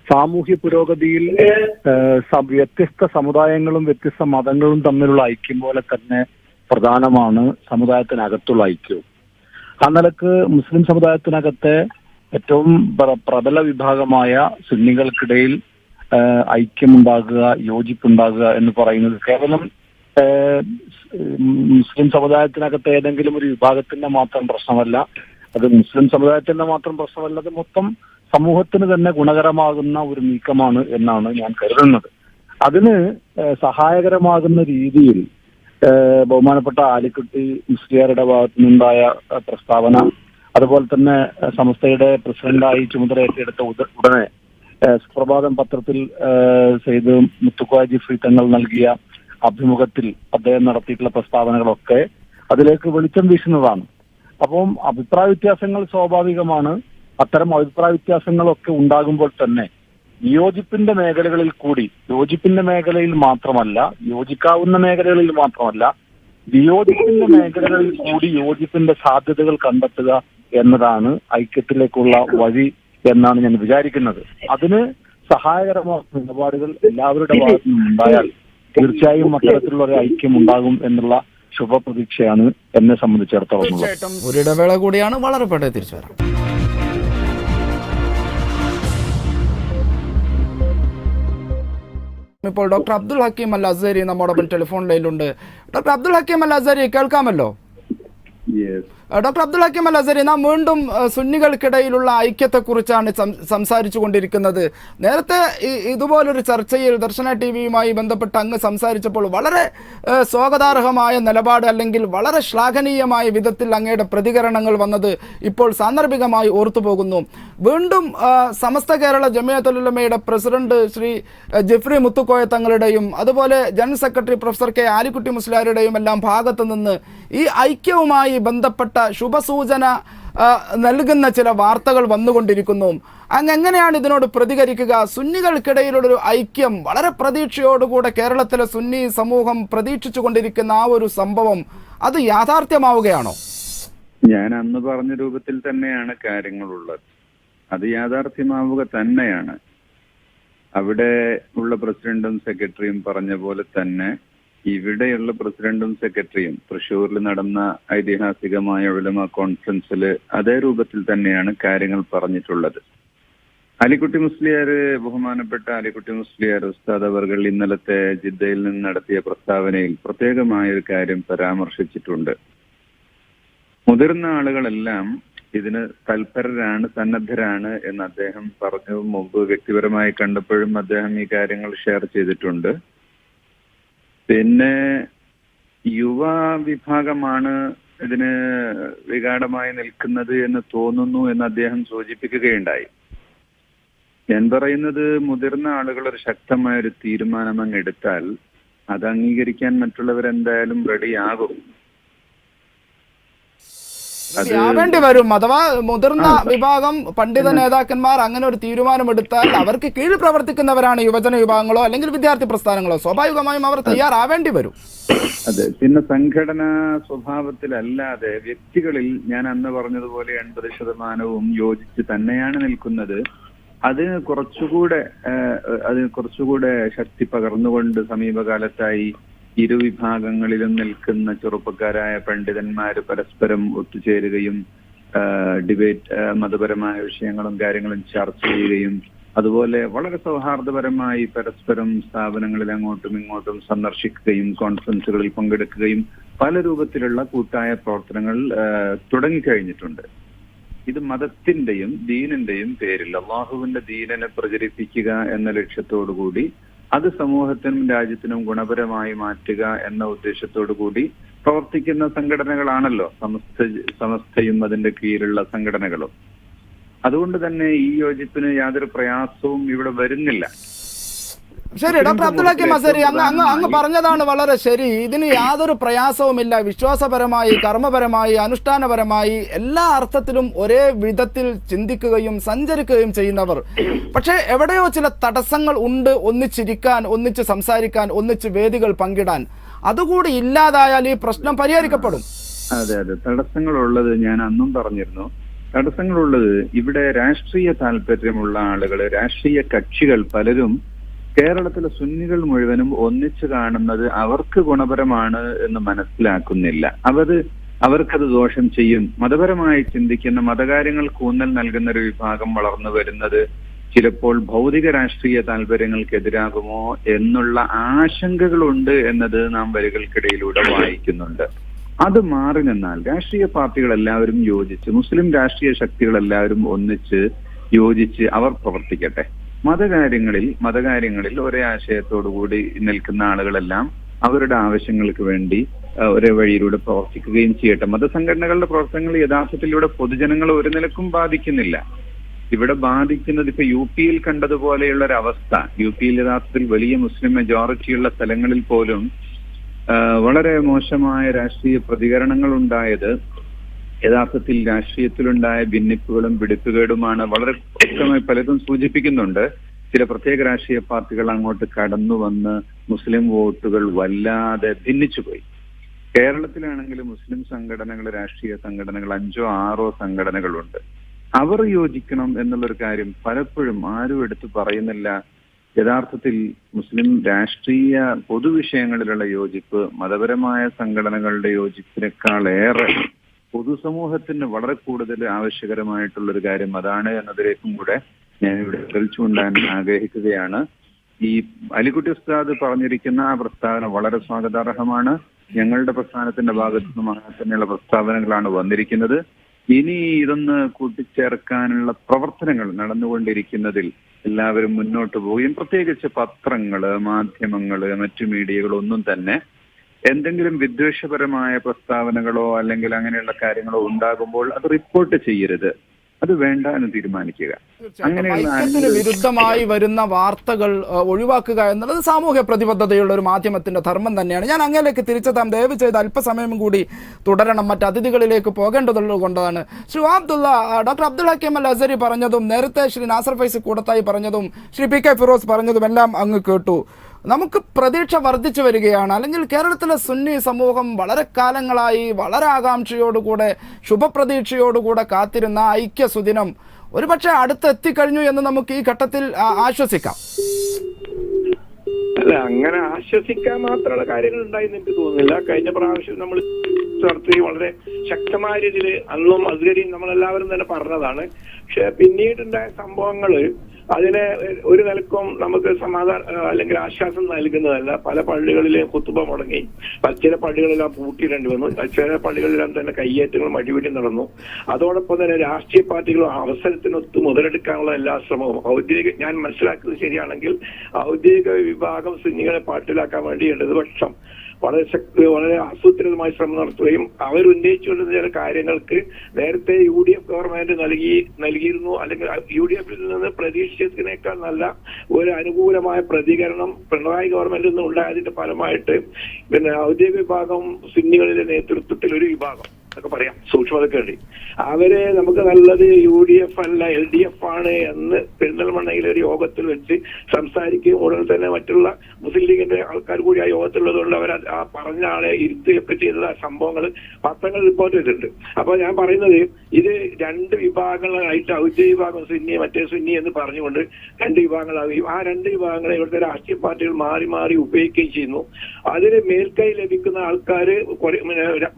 സാമൂഹ്യ പുരോഗതിയിൽ വ്യത്യസ്ത സമുദായങ്ങളും വ്യത്യസ്ത മതങ്ങളും തമ്മിലുള്ള ഐക്യം പോലെ തന്നെ പ്രധാനമാണ് സമുദായത്തിനകത്തുള്ള ഐക്യവും. ആ നിലക്ക് മുസ്ലിം സമുദായത്തിനകത്തെ ഏറ്റവും പ്രബല വിഭാഗമായ സുന്നികൾക്കിടയിൽ ഐക്യമുണ്ടാകുക, യോജിപ്പുണ്ടാകുക എന്ന് പറയുന്നത് കേവലം മുസ്ലിം സമുദായത്തിനകത്ത് ഏതെങ്കിലും ഒരു വിഭാഗത്തിന്റെ മാത്രം പ്രശ്നമല്ല, അത് മുസ്ലിം സമുദായത്തിന്റെ മാത്രം പ്രശ്നമല്ല, അത് മൊത്തം സമൂഹത്തിന് തന്നെ ഗുണകരമാകുന്ന ഒരു നീക്കമാണ് എന്നാണ് ഞാൻ കരുതുന്നത്. അതിന് സഹായകരമാകുന്ന രീതിയിൽ ബഹുമാനപ്പെട്ട ആലിക്കുട്ടി മുസ്ലിയാരുടെ ഭാഗത്തു നിന്നുണ്ടായ പ്രസ്താവന, അതുപോലെ തന്നെ സമസ്തയുടെ പ്രസിഡന്റായി ചുമതലയേറ്റെടുത്ത ഉടനെ സുപ്രഭാതം പത്രത്തിൽ സെയ്ദ് മുത്തുക്കോയ ജിഫ്രി തങ്ങൾ നൽകിയ അഭിമുഖത്തിൽ അദ്ദേഹം നടത്തിയിട്ടുള്ള പ്രസ്താവനകളൊക്കെ അതിലേക്ക് വെളിച്ചം വീശുന്നതാണ്. അപ്പം അഭിപ്രായ വ്യത്യാസങ്ങൾ സ്വാഭാവികമാണ്. അത്തരം അഭിപ്രായ വ്യത്യാസങ്ങളൊക്കെ ഉണ്ടാകുമ്പോൾ തന്നെ യോജിപ്പിന്റെ മേഖലകളിൽ കൂടി, യോജിപ്പിന്റെ മേഖലയിൽ മാത്രമല്ല, യോജിക്കാവുന്ന മേഖലകളിൽ മാത്രമല്ല, വിയോജിപ്പിന്റെ മേഖലകളിൽ കൂടി യോജിപ്പിന്റെ സാധ്യതകൾ കണ്ടെത്തുക എന്നതാണ് ഐക്യത്തിലേക്കുള്ള വഴി എന്നാണ് ഞാൻ വിചാരിക്കുന്നത്. അതിന് സഹായകരമായ നിലപാടുകൾ എല്ലാവരുടെ ഭാഗത്തു നിന്നുണ്ടായാൽ തീർച്ചയായും അത്തരത്തിലുള്ള ഒരു ഐക്യം ഉണ്ടാകും എന്നുള്ള ശുഭപ്രതീക്ഷയാണ് എന്നെ സംബന്ധിച്ചിടത്തോളം. തീർച്ചയായിട്ടും ഒരു ഇടവേള കൂടിയാണ്, വളരെ പെട്ടെന്ന് തിരിച്ചു വരാം. ഇപ്പോൾ ഡോക്ടർ അബ്ദുൽ ഹക്കീം അൽ അസ്ഹരി നമ്മോടൊപ്പം ടെലിഫോൺ ലൈനിലുണ്ട്. ഡോക്ടർ അബ്ദുൽ ഹക്കീം അൽ അസ്ഹരി കേൾക്കാമല്ലോ? ഡോക്ടർ അബ്ദുൽ ഹക്കീം അൽ അസ്ഹരി, നാം വീണ്ടും സുന്നികൾക്കിടയിലുള്ള ഐക്യത്തെക്കുറിച്ചാണ് സംസാരിച്ചു കൊണ്ടിരിക്കുന്നത്. നേരത്തെ ഇതുപോലൊരു ചർച്ചയിൽ ദർശന ടിവിയുമായി ബന്ധപ്പെട്ട് അങ്ങ് സംസാരിച്ചപ്പോൾ വളരെ സ്വാഗതാർഹമായ നിലപാട് അല്ലെങ്കിൽ വളരെ ശ്ലാഘനീയമായ വിധത്തിൽ അങ്ങയുടെ പ്രതികരണങ്ങൾ വന്നത് ഇപ്പോൾ സാന്ദർഭികമായി ഓർത്തുപോകുന്നു. വീണ്ടും സമസ്ത കേരള ജമിയത്തുൽ ഉലമയുടെ പ്രസിഡന്റ് ശ്രീ ജിഫ്രി മുത്തുക്കോയ തങ്ങളുടെയും അതുപോലെ general secretary professor K Alikutty മുസ്ലിയാരുടെയും എല്ലാം ഭാഗത്തു നിന്ന് ഈ ഐക്യവുമായി ബന്ധപ്പെട്ട ശുഭസൂചന നൽകുന്ന ചില വാർത്തകൾ വന്നുകൊണ്ടിരിക്കുന്നു. അങ്ങ് എങ്ങനെയാണ് ഇതിനോട് പ്രതികരിക്കുക? സുന്നികൾക്കിടയിലുള്ള ഒരു ഐക്യം വളരെ പ്രതീക്ഷയോടുകൂടെ കേരളത്തിലെ സുന്നി സമൂഹം പ്രതീക്ഷിച്ചു കൊണ്ടിരിക്കുന്ന ആ ഒരു സംഭവം അത് യാഥാർത്ഥ്യമാവുകയാണോ? ഞാൻ അന്ന് പറഞ്ഞ രൂപത്തിൽ തന്നെയാണ് കാര്യങ്ങളുള്ളത്. അത് യാഥാർത്ഥ്യമാവുക തന്നെയാണ്. അവിടെ ഉള്ള പ്രസിഡന്റും സെക്രട്ടറിയും പറഞ്ഞ പോലെ തന്നെ ഇവിടെയുള്ള പ്രസിഡന്റും സെക്രട്ടറിയും തൃശ്ശൂരിൽ നടന്ന ഐതിഹാസികമായ ഉലമ കോൺഫറൻസിൽ അതേ രൂപത്തിൽ തന്നെയാണ് കാര്യങ്ങൾ പറഞ്ഞിട്ടുള്ളത്. അലിക്കുട്ടി മുസ്ലിയാർ, ബഹുമാനപ്പെട്ട അലിക്കുട്ടി മുസ്ലിയാർ ഉസ്താദ് അവർകൾ ഇന്നലത്തെ ജിദ്ദയിൽ നിന്ന് നടത്തിയ പ്രസ്താവനയിൽ പ്രത്യേകമായ ഒരു കാര്യം പരാമർശിച്ചിട്ടുണ്ട്. മുതിർന്ന ആളുകളെല്ലാം ഇതിന് തൽപരരാണ്, സന്നദ്ധരാണ് എന്ന് അദ്ദേഹം പറഞ്ഞു. മുമ്പ് വ്യക്തിപരമായി കണ്ടപ്പോഴും അദ്ദേഹം ഈ കാര്യങ്ങൾ ഷെയർ ചെയ്തിട്ടുണ്ട്. പിന്നെ യുവ വിഭാഗമാണ് ഇതിന് വിഘാടമായി നിൽക്കുന്നത് എന്ന് തോന്നുന്നു എന്ന് അദ്ദേഹം സൂചിപ്പിക്കുകയുണ്ടായി. ഞാൻ പറയുന്നത്, മുതിർന്ന ആളുകൾ ഒരു ശക്തമായ ഒരു തീരുമാനം അങ്ങ് എടുത്താൽ അത് അംഗീകരിക്കാൻ മറ്റുള്ളവരെന്തായാലും റെഡിയാകും. ആവേണ്ടി വരും. അഥവാ മുതിർന്ന വിഭാഗം പണ്ഡിത നേതാക്കന്മാർ അങ്ങനെ ഒരു തീരുമാനമെടുത്താൽ അവർക്ക് കീഴിൽ പ്രവർത്തിക്കുന്നവരാണ് യുവജന വിഭാഗങ്ങളോ അല്ലെങ്കിൽ വിദ്യാർത്ഥി പ്രസ്ഥാനങ്ങളോ, സ്വാഭാവികമായും അവർ തയ്യാറാവേണ്ടി വരും. അതെ. പിന്നെ സംഘടനാ സ്വഭാവത്തിലല്ലാതെ വ്യക്തികളിൽ ഞാൻ അന്ന് പറഞ്ഞതുപോലെ 80% യോജിച്ച് തന്നെയാണ് നിൽക്കുന്നത്. അതിന് കുറച്ചുകൂടെ ശക്തി പകർന്നുകൊണ്ട് സമീപകാലത്തായി ഇരുവിഭാഗങ്ങളിലും നിൽക്കുന്ന ചെറുപ്പക്കാരായ പണ്ഡിതന്മാര് പരസ്പരം ഒത്തുചേരുകയും ഡിബേറ്റ് മതപരമായ വിഷയങ്ങളും കാര്യങ്ങളും ചർച്ച ചെയ്യുകയും അതുപോലെ വളരെ സൗഹാർദ്ദപരമായി പരസ്പരം സ്ഥാപനങ്ങളിൽ അങ്ങോട്ടും ഇങ്ങോട്ടും സന്ദർശിക്കുകയും കോൺഫറൻസുകളിൽ പങ്കെടുക്കുകയും പല രൂപത്തിലുള്ള കൂട്ടായ പ്രവർത്തനങ്ങൾ തുടങ്ങിക്കഴിഞ്ഞിട്ടുണ്ട്. ഇത് മതത്തിന്റെയും ദീനിന്റെയും പേരിൽ അള്ളാഹുവിന്റെ ദീനിനെ പ്രചരിപ്പിക്കുക എന്ന ലക്ഷ്യത്തോടു കൂടി അത് സമൂഹത്തിനും രാജ്യത്തിനും ഗുണപരമായി മാറ്റുക എന്ന ഉദ്ദേശത്തോടു കൂടി പ്രവർത്തിക്കുന്ന സംഘടനകളാണല്ലോ സമസ്തയും അതിന്റെ കീഴിലുള്ള സംഘടനകളും. അതുകൊണ്ട് തന്നെ ഈ യോജിപ്പിന് യാതൊരു പ്രയാസവും ഇവിടെ വരുന്നില്ല. ശരി, ഡോക്ടർ അബ്ദുൽ ഹക്കീം അസരി, അങ്ങ് പറഞ്ഞതാണ് വളരെ ശരി. ഇതിന് യാതൊരു പ്രയാസവുമില്ല. വിശ്വാസപരമായി, കർമ്മപരമായി, അനുഷ്ഠാനപരമായി എല്ലാ അർത്ഥത്തിലും ഒരേ വിധത്തിൽ ചിന്തിക്കുകയും സഞ്ചരിക്കുകയും ചെയ്യുന്നവർ. പക്ഷേ എവിടെയോ ചില തടസ്സങ്ങൾ ഉണ്ട്, ഒന്നിച്ചിരിക്കാൻ, ഒന്നിച്ച് സംസാരിക്കാൻ, ഒന്നിച്ച് വേദികൾ പങ്കിടാൻ. അതുകൂടി ഇല്ലാതായാൽ ഈ പ്രശ്നം പരിഹരിക്കപ്പെടും. അതെ, തടസ്സങ്ങളുള്ളത് ഞാൻ അന്നും പറഞ്ഞിരുന്നു. തടസ്സങ്ങളുള്ളത് ഇവിടെ രാഷ്ട്രീയ താല്പര്യമുള്ള ആളുകൾ, രാഷ്ട്രീയ കക്ഷികൾ പലരും കേരളത്തിലെ സുന്നികൾ മുഴുവനും ഒന്നിച്ചു കാണുന്നത് അവർക്ക് ഗുണപരമാണ് എന്ന് മനസ്സിലാക്കുന്നില്ല. അവർക്കത് ദോഷം ചെയ്യും. മതപരമായി ചിന്തിക്കുന്ന, മതകാര്യങ്ങൾക്ക് ഊന്നൽ നൽകുന്ന ഒരു വിഭാഗം വളർന്നു വരുന്നത് ചിലപ്പോൾ ഭൗതിക രാഷ്ട്രീയ താല്പര്യങ്ങൾക്കെതിരാകുമോ എന്നുള്ള ആശങ്കകളുണ്ട് എന്നത് നാം വരികൾക്കിടയിലൂടെ വായിക്കുന്നുണ്ട്. അത് മാറി നിന്നാൽ രാഷ്ട്രീയ പാർട്ടികൾ എല്ലാവരും യോജിച്ച്, മുസ്ലിം രാഷ്ട്രീയ ശക്തികളെല്ലാവരും ഒന്നിച്ച് യോജിച്ച് അവർ പ്രവർത്തിക്കട്ടെ. മതകാര്യങ്ങളിൽ ഒരേ ആശയത്തോടു കൂടി നിൽക്കുന്ന ആളുകളെല്ലാം അവരുടെ ആവശ്യങ്ങൾക്ക് വേണ്ടി ഒരേ വഴിയിലൂടെ പ്രവർത്തിക്കുകയും ചെയ്യട്ടെ. മതസംഘടനകളുടെ പ്രവർത്തനങ്ങൾ യഥാർത്ഥത്തിൽ ഇവിടെ പൊതുജനങ്ങളെ ഒരു നിലക്കും ബാധിക്കുന്നില്ല. ഇവിടെ ബാധിക്കുന്നത് ഇപ്പൊ യു പിയിൽ കണ്ടതുപോലെയുള്ള ഒരു അവസ്ഥ. യു പിയിൽ യഥാർത്ഥത്തിൽ വലിയ മുസ്ലിം മെജോറിറ്റിയുള്ള സ്ഥലങ്ങളിൽ പോലും വളരെ മോശമായ രാഷ്ട്രീയ പ്രതികരണങ്ങൾ ഉണ്ടായത് യഥാർത്ഥത്തിൽ രാഷ്ട്രീയത്തിലുണ്ടായ ഭിന്നിപ്പുകളും പിടിപ്പുകേടുമാണ്. വളരെ വ്യക്തമായി പലതും സൂചിപ്പിക്കുന്നുണ്ട്. ചില പ്രത്യേക രാഷ്ട്രീയ പാർട്ടികൾ അങ്ങോട്ട് കടന്നു വന്ന് മുസ്ലിം വോട്ടുകൾ വല്ലാതെ ഭിന്നിച്ചുപോയി. കേരളത്തിലാണെങ്കിൽ മുസ്ലിം സംഘടനകൾ, രാഷ്ട്രീയ സംഘടനകൾ 5-6 സംഘടനകളുണ്ട്. അവർ യോജിക്കണം എന്നുള്ളൊരു കാര്യം പലപ്പോഴും ആരും എടുത്തു പറയുന്നില്ല. യഥാർത്ഥത്തിൽ മുസ്ലിം രാഷ്ട്രീയ പൊതുവിഷയങ്ങളിലുള്ള യോജിപ്പ് മതപരമായ സംഘടനകളുടെ യോജിപ്പിനേക്കാളേറെ പൊതുസമൂഹത്തിന് വളരെ കൂടുതൽ ആവശ്യകരമായിട്ടുള്ളൊരു കാര്യം അതാണ് എന്നതിലേക്കും കൂടെ ഞാൻ ഇവിടെ ചൂണ്ടാൻ ആഗ്രഹിക്കുകയാണ്. ഈ അലിക്കുട്ടി ഉസ്താദ് പറഞ്ഞിരിക്കുന്ന ആ പ്രസ്താവന വളരെ സ്വാഗതാർഹമാണ്. ഞങ്ങളുടെ പ്രസ്ഥാനത്തിന്റെ ഭാഗത്തു നിന്നും അങ്ങനെ തന്നെയുള്ള പ്രസ്താവനകളാണ് വന്നിരിക്കുന്നത്. ഇനി ഇതൊന്ന് കൂട്ടിച്ചേർക്കാനുള്ള പ്രവർത്തനങ്ങൾ നടന്നുകൊണ്ടിരിക്കുന്നതിൽ എല്ലാവരും മുന്നോട്ട് പോവുകയും പ്രത്യേകിച്ച് പത്രങ്ങള്, മാധ്യമങ്ങള്, മറ്റു മീഡിയകളൊന്നും തന്നെ എന്തെങ്കിലും വിദ്വേഷപരമായ പ്രസ്താവനകളോ അല്ലെങ്കിൽ അങ്ങനെയുള്ള കാര്യങ്ങളോ ഉണ്ടാകുമ്പോൾ അത് റിപ്പോർട്ട് ചെയ്യരുത്. അത് വേണ്ട എന്ന് തീരുമാനിക്കുക. ഐക്യത്തിന് വിരുദ്ധമായി വരുന്ന വാർത്തകൾ ഒഴിവാക്കുക എന്നുള്ളത് സാമൂഹ്യ പ്രതിബദ്ധതയുള്ള ഒരു മാധ്യമത്തിന്റെ ധർമ്മം തന്നെയാണ്. ഞാൻ അങ്ങനെയൊക്കെ തിരിച്ചെത്താം. ദയവ് ചെയ്ത് അല്പസമയം കൂടി തുടരണം, മറ്റ് അതിഥികളിലേക്ക് പോകേണ്ടതുള്ളത് കൊണ്ടാണ്. ശ്രീ ഡോക്ടർ അബ്ദുൽ ഹക്കീം അൽ അസരി പറഞ്ഞതും നേരത്തെ ശ്രീ നാസർ ഫൈസി കൂടത്തായി പറഞ്ഞതും ശ്രീ പി കെ ഫിറോസ് പറഞ്ഞതും എല്ലാം അങ്ങ് കേട്ടു. നമുക്ക് പ്രതീക്ഷ വർദ്ധിച്ചു വരികയാണ്. അല്ലെങ്കിൽ കേരളത്തിലെ സുന്നി സമൂഹം വളരെ കാലങ്ങളായി വളരെ ആകാംക്ഷയോടുകൂടെ ശുഭപ്രതീക്ഷയോടുകൂടെ കാത്തിരുന്ന ഐക്യ സുദിനം ഒരുപക്ഷെ അടുത്തെത്തിക്കഴിഞ്ഞു എന്ന് നമുക്ക് ഈ ഘട്ടത്തിൽ ആശ്വസിക്കാം. അല്ല, അങ്ങനെ ആശ്വസിക്കാൻ മാത്രമുള്ള കാര്യങ്ങൾ ഉണ്ടായെന്ന് എനിക്ക് തോന്നുന്നില്ല. കഴിഞ്ഞ പ്രാവശ്യം നമ്മൾ നടത്തി വളരെ ശക്തമായ രീതിയിൽ അന്നും അസ്ഗരിയും നമ്മളെല്ലാവരും തന്നെ പറഞ്ഞതാണ്. പക്ഷെ പിന്നീടുണ്ടായ സംഭവങ്ങള് അതിനെ ഒരു നിലക്കും നമുക്ക് സമാധാനം അല്ലെങ്കിൽ ആശ്വാസം നൽകുന്നതല്ല. പല പള്ളികളിലും കുത്തുബ മുടങ്ങി, ചില പള്ളികളെല്ലാം പൂട്ടിയിടേണ്ടി വന്നു, ചില പള്ളികളിലെല്ലാം തന്നെ കയ്യേറ്റങ്ങളും അടിപിടി നടന്നു. അതോടൊപ്പം തന്നെ രാഷ്ട്രീയ പാർട്ടികളും അവസരത്തിനൊത്ത് മുതലെടുക്കാനുള്ള എല്ലാ ശ്രമവും ഞാൻ മനസ്സിലാക്കുന്നത് ശരിയാണെങ്കിൽ ഔദ്യോഗിക വിഭാഗം സുന്നികളെ പാട്ടിലാക്കാൻ വേണ്ടി ഇടതുപക്ഷം വളരെ ആസൂത്രിതമായി ശ്രമം നടത്തുകയും അവരുന്നയിച്ചുകൊണ്ടിരുന്ന ചില കാര്യങ്ങൾക്ക് നേരത്തെ UDF ഗവൺമെന്റ് നൽകിയിരുന്നു, അല്ലെങ്കിൽ UDFിൽ നിന്ന് പ്രതീക്ഷിച്ചതിനേക്കാൾ നല്ല ഒരു അനുകൂലമായ പ്രതികരണം പിണറായി ഗവൺമെന്റിൽ നിന്ന് ഉണ്ടായതിന്റെ ഫലമായിട്ട് ഔദ്യോഗിക വിഭാഗം സുന്നികളിലെ നേതൃത്വത്തിൽ ഒരു വിഭാഗം എന്നൊക്കെ പറയാം സൂക്ഷ്മതയ്ക്ക് വേണ്ടി. അവര് നമുക്ക് നല്ലത് UDF അല്ല LDF ആണ് എന്ന് പെരിന്തൽമണ്ണയിലെ ഒരു യോഗത്തിൽ വെച്ച് സംസാരിക്കുകയും ഉടൻ തന്നെ മറ്റുള്ള മുസ്ലിം ലീഗിന്റെ ആൾക്കാർ കൂടി ആ യോഗത്തിലുള്ളതുകൊണ്ട് അവർ ആ പറഞ്ഞ ആളെ ഇരുത്തുകയൊക്കെ ചെയ്ത സംഭവങ്ങൾ പത്രങ്ങൾ റിപ്പോർട്ട് ചെയ്തിട്ടുണ്ട്. അപ്പൊ ഞാൻ പറയുന്നത് ഇത് രണ്ട് വിഭാഗങ്ങളായിട്ട് ഔദ്യോഗിക വിഭാഗം സുന്നി മറ്റേ സുന്നി എന്ന് പറഞ്ഞുകൊണ്ട് രണ്ട് വിഭാഗങ്ങളാവുകയും ആ രണ്ട് വിഭാഗങ്ങളെ ഇവിടുത്തെ രാഷ്ട്രീയ പാർട്ടികൾ മാറി മാറി ഉപയോഗിക്കുകയും ചെയ്യുന്നു. അതിന് മേൽക്കൈ ലഭിക്കുന്ന ആൾക്കാർ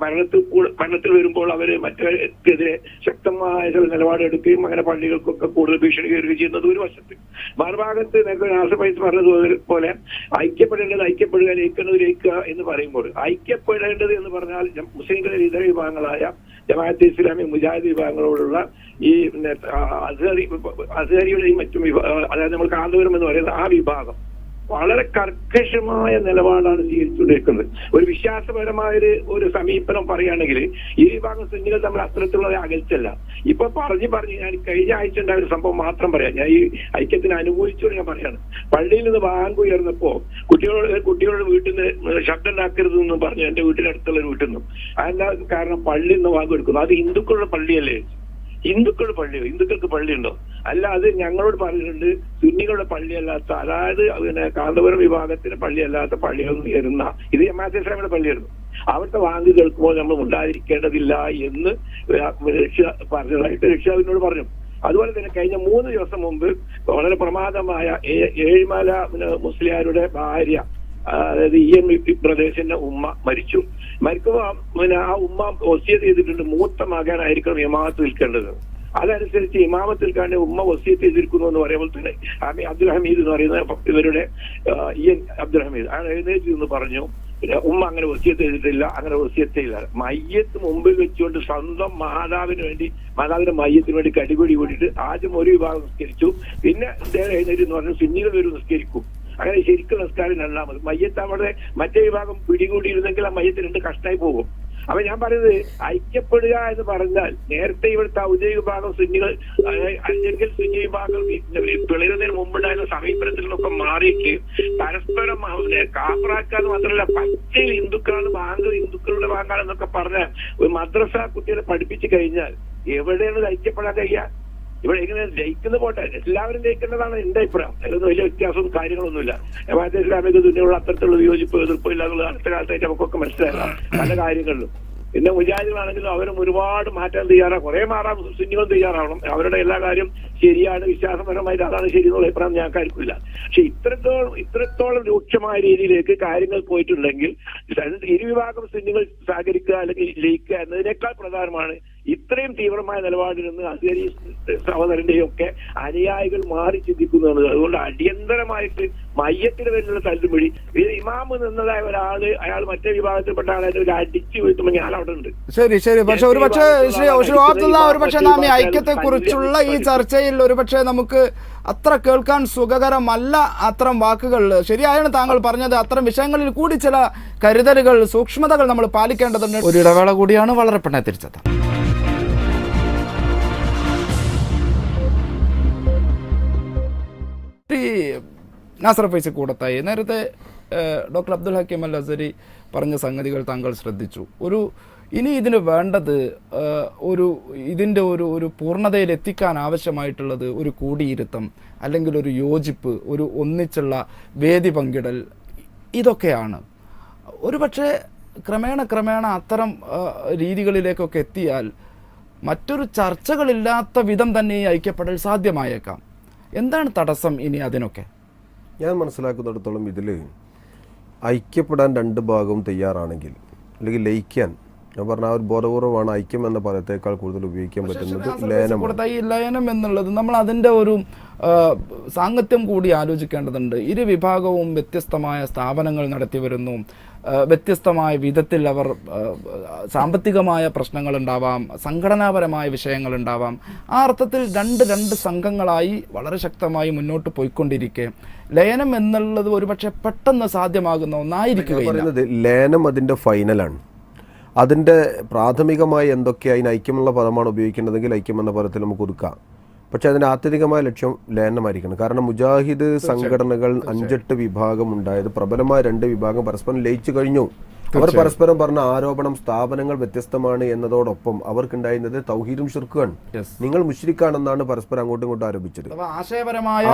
ഭരണത്തിൽ വരുമ്പോൾ അവര് മറ്റവർക്കെതിരെ ശക്തമായ ചില നിലപാടെടുക്കുകയും അങ്ങനെ പള്ളികൾക്കൊക്കെ കൂടുതൽ ഭീഷണി കയറുകയും ചെയ്യുന്നത് ഒരു വശത്ത്. മറുഭാഗത്ത് നാസർ പറഞ്ഞത് പോലെ ഐക്യപ്പെടുക ലയിക്കുക എന്ന് പറയുമ്പോൾ ഐക്യപ്പെടേണ്ടത് എന്ന് പറഞ്ഞാൽ മുസ്ലിംകളിലെ ഇതര വിഭാഗങ്ങളായ ജമാഅത്തെ ഇസ്ലാമി മുജാഹിദ് വിഭാഗങ്ങളോടുള്ള ഈ അസ്ഹരിയുടെയും മറ്റും അതായത് നമ്മൾ കാന്തപുരം എന്ന് പറയുന്ന ആ വിഭാഗം വളരെ കർക്കശമായ നിലപാടാണ് സ്വീകരിച്ചുകൊണ്ടിരിക്കുന്നത്. ഒരു വിശ്വാസപരമായ ഒരു സമീപനം പറയുകയാണെങ്കിൽ ഈ വിഭാഗം സുന്നികൾ തമ്മിൽ അത്തരത്തിലുള്ള അകൽച്ചല്ല. ഇപ്പൊ പറഞ്ഞ് ഞാൻ കഴിഞ്ഞ ആഴ്ച ഉണ്ടായ ഒരു സംഭവം മാത്രം പറയാം. ഞാൻ ഈ ഐക്യത്തിന് അനുകൂലിച്ചുകൊണ്ട് ഞാൻ പറയാണ്. പള്ളിയിൽ നിന്ന് ബാങ്ക് ഉയർന്നപ്പോ കുട്ടികളുടെ വീട്ടിൽ നിന്ന് ശബ്ദം ഉണ്ടാക്കരുതെന്നും പറഞ്ഞു എന്റെ വീട്ടിനടുത്തുള്ള ഒരു വീട്ടിൽ നിന്നും. അതെന്താ കാരണം? പള്ളിയിൽ നിന്ന് ബാങ്ക് എടുക്കുന്നു. അത് ഹിന്ദുക്കളുടെ പള്ളിയല്ലേ? ഹിന്ദുക്കൾക്ക് പള്ളിയുണ്ടോ? അല്ല, അത് ഞങ്ങളോട് പറഞ്ഞിട്ടുണ്ട് സുന്നികളുടെ പള്ളിയല്ലാത്ത, അതായത് പിന്നെ കാന്തപുരം വിഭാഗത്തിന് പള്ളിയല്ലാത്ത പള്ളിയൊന്നും വരുന്ന ഇത് ജമാഅത്തെ ഇസ്ലാമിയുടെ പള്ളിയായിരുന്നു. അവിടുത്തെ വാങ്ങി കേൾക്കുമ്പോൾ നമ്മൾ ഉണ്ടായിരിക്കേണ്ടതില്ല എന്ന് പറഞ്ഞതായിട്ട് രക്ഷിതാവിനോട് പറഞ്ഞു. അതുപോലെ തന്നെ കഴിഞ്ഞ 3 ദിവസം മുമ്പ് വളരെ പ്രമാദമായ ഏഴിമല മുസ്ലിയാരുടെ ഭാര്യ, അതായത് EM പ്രദേശിന്റെ ഉമ്മ മരിച്ചു. മരിക്കുമ്പോൾ ആ ഉമ്മ വസിയത്ത് ചെയ്തിട്ടുണ്ട് മൂത്ത മകനായിരിക്കണം ഇമാമത്ത് നിൽക്കേണ്ടത്. അതനുസരിച്ച് ഇമാമത്ത് നിൽക്കാണ്ട് ഉമ്മ വസിയത്ത് ചെയ്തിരിക്കുന്നു എന്ന് പറയുമ്പോൾ തന്നെ അബ്ദുൽ ഹമീദ് എന്ന് പറയുന്ന ഇവരുടെ EN അബ്ദുൽ ഹമീദ് അയാൾ എഴുന്നേറ്റ് എന്ന് പറഞ്ഞു ഉമ്മ അങ്ങനെ വസിയത്ത് ചെയ്തിട്ടില്ല, അങ്ങനെ വസിയത്ത് ചെയ്യില്ല. മയ്യത്ത് മുമ്പിൽ വെച്ചുകൊണ്ട് സ്വന്തം മാതാവിന്റെ മയ്യത്തിന് വേണ്ടി കടിപിടി കൂടിയിട്ട് ആദ്യം ഒരു വിഭാഗം നിസ്കരിച്ചു, പിന്നെ എഴുന്നേറ്റ് എന്ന് പറഞ്ഞു സുന്നികൾ വരും നിസ്കരിക്കും. അങ്ങനെ ശരിക്കും നിസ്കാരം രണ്ടാമത് മയ്യത്ത് അവിടെ മറ്റേ വിഭാഗം പിടികൂടിയിരുന്നെങ്കിൽ ആ മയ്യത്ത് 2 കഷ്ടായി പോകും. അപ്പൊ ഞാൻ പറയുന്നത് ഐക്യപ്പെടുക എന്ന് പറഞ്ഞാൽ നേരത്തെ ഇവിടുത്തെ ഔദ്യോഗിക വിഭാഗം സുന്നികൾ അല്ലെങ്കിൽ സുന്നി വിഭാഗം പിളരുന്നതിന് മുമ്പുണ്ടായിരുന്ന സമീപനത്തിലൊക്കെ മാറിയിട്ട് പരസ്പരം കാപ്പറാക്കാന്ന് മാത്രമല്ല പച്ചയിൽ ഹിന്ദുക്കളുടെ ബാങ്കാണെന്നൊക്കെ പറഞ്ഞ ഒരു മദ്രസ കുട്ടികളെ പഠിപ്പിച്ചു കഴിഞ്ഞാൽ എവിടെയാണ് ഐക്യപ്പെടാൻ കഴിയുക? ഇവിടെ എങ്ങനെ ജയിക്കുന്ന പോട്ടെ, എല്ലാവരും ജയിക്കേണ്ടതാണ് എന്റെ അഭിപ്രായം. അതിലൊന്നും വലിയ വ്യത്യാസവും കാര്യങ്ങളൊന്നുമില്ല. ജമാഅത്തെ ഇസ്ലാമിക്ക് ദുനിയുള്ള അത്തരത്തിലുള്ള വിയോജിപ്പ് എതിർപ്പ് ഇല്ലാന്നുള്ള അടുത്ത കാലത്തായിട്ട് നമുക്കൊക്കെ മനസ്സിലാക്കാം പല കാര്യങ്ങളിലും. പിന്നെ മുജാഹിദുകളാണെങ്കിലും അവരും ഒരുപാട് മാറ്റാൻ തയ്യാറാണ്, കുറെ മാറാൻ സുന്നികൾ തയ്യാറാവണം. അവരുടെ എല്ലാ കാര്യം ശരിയാണ്, വിശ്വാസപരമായിട്ട് അതാണ് ശരി എന്നുള്ള അഭിപ്രായം ഞങ്ങൾക്കായിരിക്കില്ല. പക്ഷെ ഇത്രത്തോളം രൂക്ഷമായ രീതിയിലേക്ക് കാര്യങ്ങൾ പോയിട്ടുണ്ടെങ്കിൽ ഇരുവിഭാഗം സുന്നികൾ സഹകരിക്കുക അല്ലെങ്കിൽ ലയിക്കുക എന്നതിനേക്കാൾ പ്രധാനമാണ് ഇത്രയും തീവ്രമായ നിലപാടിൽ നിന്ന് അസ്ഹരി സഹോദരന്റെയും ഒക്കെ അനുയായികൾ മാറി ചിന്തിക്കുന്നത്. അതുകൊണ്ട് അടിയന്തരമായിട്ട് മയ്യത്തിന് വരുന്ന തല്ലുപിടി ഇമാമ് നിന്നതായ ഒരാള് അയാൾ മറ്റേ വിഭാഗത്തിൽപ്പെട്ട ആളെ ഒരു അടിച്ചു വീഴ്ത്തുമ്പോൾ ഞാൻ അവിടെ ഉണ്ട്. ശരി. പക്ഷെ ഒരുപക്ഷെ നാം ഈ ഐക്യത്തെ കുറിച്ചുള്ള ഈ ചർച്ചയിൽ ഒരുപക്ഷെ നമുക്ക് അത്ര കേൾക്കാൻ സുഖകരമല്ല അത്തരം വാക്കുകൾ. ശരിയാണ് താങ്കൾ പറഞ്ഞത്. അത്തരം വിഷയങ്ങളിൽ കൂടി ചില കരുതലുകൾ, സൂക്ഷ്മതകൾ നമ്മൾ പാലിക്കേണ്ടതുണ്ട്. ഒരു ഇടവേള കൂടിയാണ്, വളരെ പെട്ടെന്ന് തിരിച്ചെത്താം. നാസർ ഫൈസി കൂടത്തായി, നേരത്തെ ഡോക്ടർ അബ്ദുൽ ഹക്കീം അൽ അസ്ഹരി പറഞ്ഞ സംഗതികൾ താങ്കൾ ശ്രദ്ധിച്ചു. ഇനി ഇതിന് വേണ്ടത് ഇതിൻ്റെ ഒരു പൂർണ്ണതയിൽ എത്തിക്കാൻ ആവശ്യമായിട്ടുള്ളത് ഒരു കൂടിയിരുത്തം, അല്ലെങ്കിൽ ഒരു യോജിപ്പ്, ഒരു ഒന്നിച്ചുള്ള വേദി പങ്കിടൽ, ഇതൊക്കെയാണ്. ഒരുപക്ഷെ ക്രമേണ അത്തരം രീതികളിലേക്കൊക്കെ എത്തിയാൽ മറ്റൊരു ചർച്ചകളില്ലാത്ത വിധം തന്നെ ഈ ഐക്യപ്പെടൽ സാധ്യമായേക്കാം. എന്താണ് തടസ്സം ഇനി അതിനൊക്കെ? ഞാൻ മനസ്സിലാക്കുന്നിടത്തോളം ഇതിൽ ഐക്യപ്പെടാൻ 2 ഭാഗവും തയ്യാറാണെങ്കിൽ, അല്ലെങ്കിൽ ലയിക്കാൻ, ഞാൻ പറഞ്ഞ ആ ഒരു ബോധപൂർവമാണ് ഐക്യം എന്ന പദത്തേക്കാൾ കൂടുതൽ ഉപയോഗിക്കാൻ പറ്റുന്നത് ലയനം എന്നുള്ളത്. നമ്മൾ അതിൻ്റെ ഒരു സാങ്കത്യം കൂടി ആലോചിക്കേണ്ടതുണ്ട്. ഇരു വിഭാഗവും വ്യത്യസ്തമായ സ്ഥാപനങ്ങൾ നടത്തി വരുന്നു, വ്യത്യസ്തമായ വിധത്തിൽ അവർ സാമ്പത്തികമായ പ്രശ്നങ്ങളുണ്ടാവാം, സംഘടനാപരമായ വിഷയങ്ങളുണ്ടാവാം. ആ അർത്ഥത്തിൽ രണ്ട് സംഘങ്ങളായി വളരെ ശക്തമായി മുന്നോട്ട് പോയിക്കൊണ്ടിരിക്കെ ലയനം എന്നുള്ളത് ഒരുപക്ഷെ പെട്ടെന്ന് സാധ്യമാകുന്ന ഒന്നായിരിക്കുകയില്ല. ലയനം അതിൻ്റെ ഫൈനലാണ്. അതിൻ്റെ പ്രാഥമികമായി എന്തൊക്കെ അതിന് ഐക്യമുള്ള പദമാണ് ഉപയോഗിക്കേണ്ടതെങ്കിൽ ഐക്യം എന്ന പദത്തിൽ നമുക്ക് ഒതുക്കാം. പക്ഷെ അതിൻ്റെ ആത്യന്തികമായ ലക്ഷ്യം ലയനമായിരിക്കണം. കാരണം മുജാഹിദ് സംഘടനകൾ 5-8 വിഭാഗം ഉണ്ടായത് പ്രബലമായ 2 വിഭാഗം പരസ്പരം ലയിച്ചു കഴിഞ്ഞു. അവർ പരസ്പരം പറഞ്ഞ ആരോപണം സ്ഥാപനങ്ങൾ വ്യത്യസ്തമാണ് എന്നതോടൊപ്പം അവർക്കുണ്ടായിരുന്നത് തൗഹീദും ശിർക്കുമാണ്. നിങ്ങൾ മുശ്രിക്കാണെന്നാണ് പരസ്പരം അങ്ങോട്ടും ഇങ്ങോട്ടും ആരോപിച്ചത്.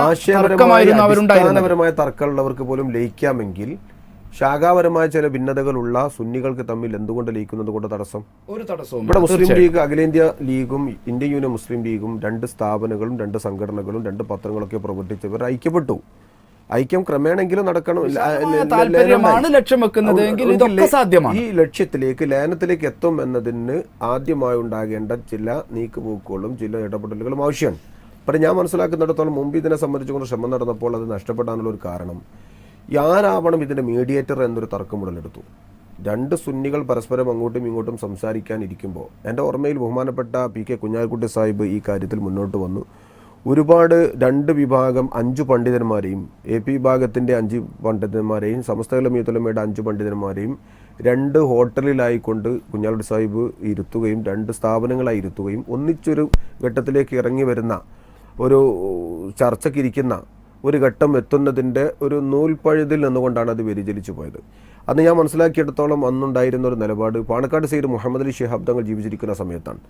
അടിസ്ഥാനപരമായ തർക്കമുള്ളവർക്ക് പോലും ലയിക്കാമെങ്കിൽ ശാഖാപരമായ ചില ഭിന്നതകളുള്ള സുന്നികൾക്ക് തമ്മിൽ എന്തുകൊണ്ട് ലയിക്കുന്നത് കൊണ്ട് തടസ്സം? ഒരു തടസ്സവും ഇവിടെ മുസ്ലിം ലീഗ്, അഖിലേന്ത്യാ ലീഗും ഇന്ത്യൻ യൂണിയൻ മുസ്ലിം ലീഗും 2 സ്ഥാപനങ്ങളും 2 സംഘടനകളും 2 പത്രങ്ങളൊക്കെ പ്രവർത്തിച്ചവർ ഐക്യപ്പെട്ടു. ഐക്യം ക്രമേണെങ്കിലും നടക്കണം. ലക്ഷ്യം വെക്കുന്നത് ഈ ലക്ഷ്യത്തിലേക്ക് ലയനത്തിലേക്ക് എത്തും എന്നതിന് ആദ്യമായി ഉണ്ടാകേണ്ട ചില നീക്കുപോക്കുകളും ചില ഇടപെടലുകളും ആവശ്യമാണ്. പക്ഷേ ഞാൻ മനസ്സിലാക്കുന്നിടത്തോളം മുമ്പ് ഇതിനെ സംബന്ധിച്ചുകൊണ്ട് ശ്രമം നടന്നപ്പോൾ അത് നഷ്ടപ്പെടാനുള്ള ഒരു കാരണം ആരാവണം ഇതിന്റെ മീഡിയേറ്റർ എന്നൊരു തർക്കം ഉടലെടുത്തു. 2 സുന്നികൾ പരസ്പരം അങ്ങോട്ടും ഇങ്ങോട്ടും സംസാരിക്കാനിരിക്കുമ്പോൾ എൻ്റെ ഓർമ്മയിൽ ബഹുമാനപ്പെട്ട PK കുഞ്ഞാലിക്കുട്ടി സാഹിബ് ഈ കാര്യത്തിൽ മുന്നോട്ട് വന്നു. ഒരുപാട് 2 വിഭാഗം 5 പണ്ഡിതന്മാരെയും AP വിഭാഗത്തിൻ്റെ 5 പണ്ഡിതന്മാരെയും സമസ്ത ജമീയത്തുൽ 5 പണ്ഡിതന്മാരെയും 2 ഹോട്ടലിലായിക്കൊണ്ട് കുഞ്ഞാലിക്കുട്ടി സാഹിബ് ഇരുത്തുകയും 2 സ്ഥാപനങ്ങളായി ഇരുത്തുകയും ഒന്നിച്ചൊരു ഘട്ടത്തിലേക്ക് ഇറങ്ങി വരുന്ന ഒരു ചർച്ചയ്ക്കിരിക്കുന്ന ഒരു ഘട്ടം എത്തുന്നതിൻ്റെ ഒരു നൂൽപ്പഴുതിൽ നിന്നുകൊണ്ടാണ് അത് വ്യതിചലിച്ചു പോയത്. അന്ന് ഞാൻ മനസ്സിലാക്കിയെടുത്തോളം അന്നുണ്ടായിരുന്ന ഒരു നിലപാട് പാണക്കാട് സയ്യിദ് മുഹമ്മദ് അലി ശിഹാബ് തങ്ങൾ ജീവിച്ചിരിക്കുന്ന സമയത്താണ്.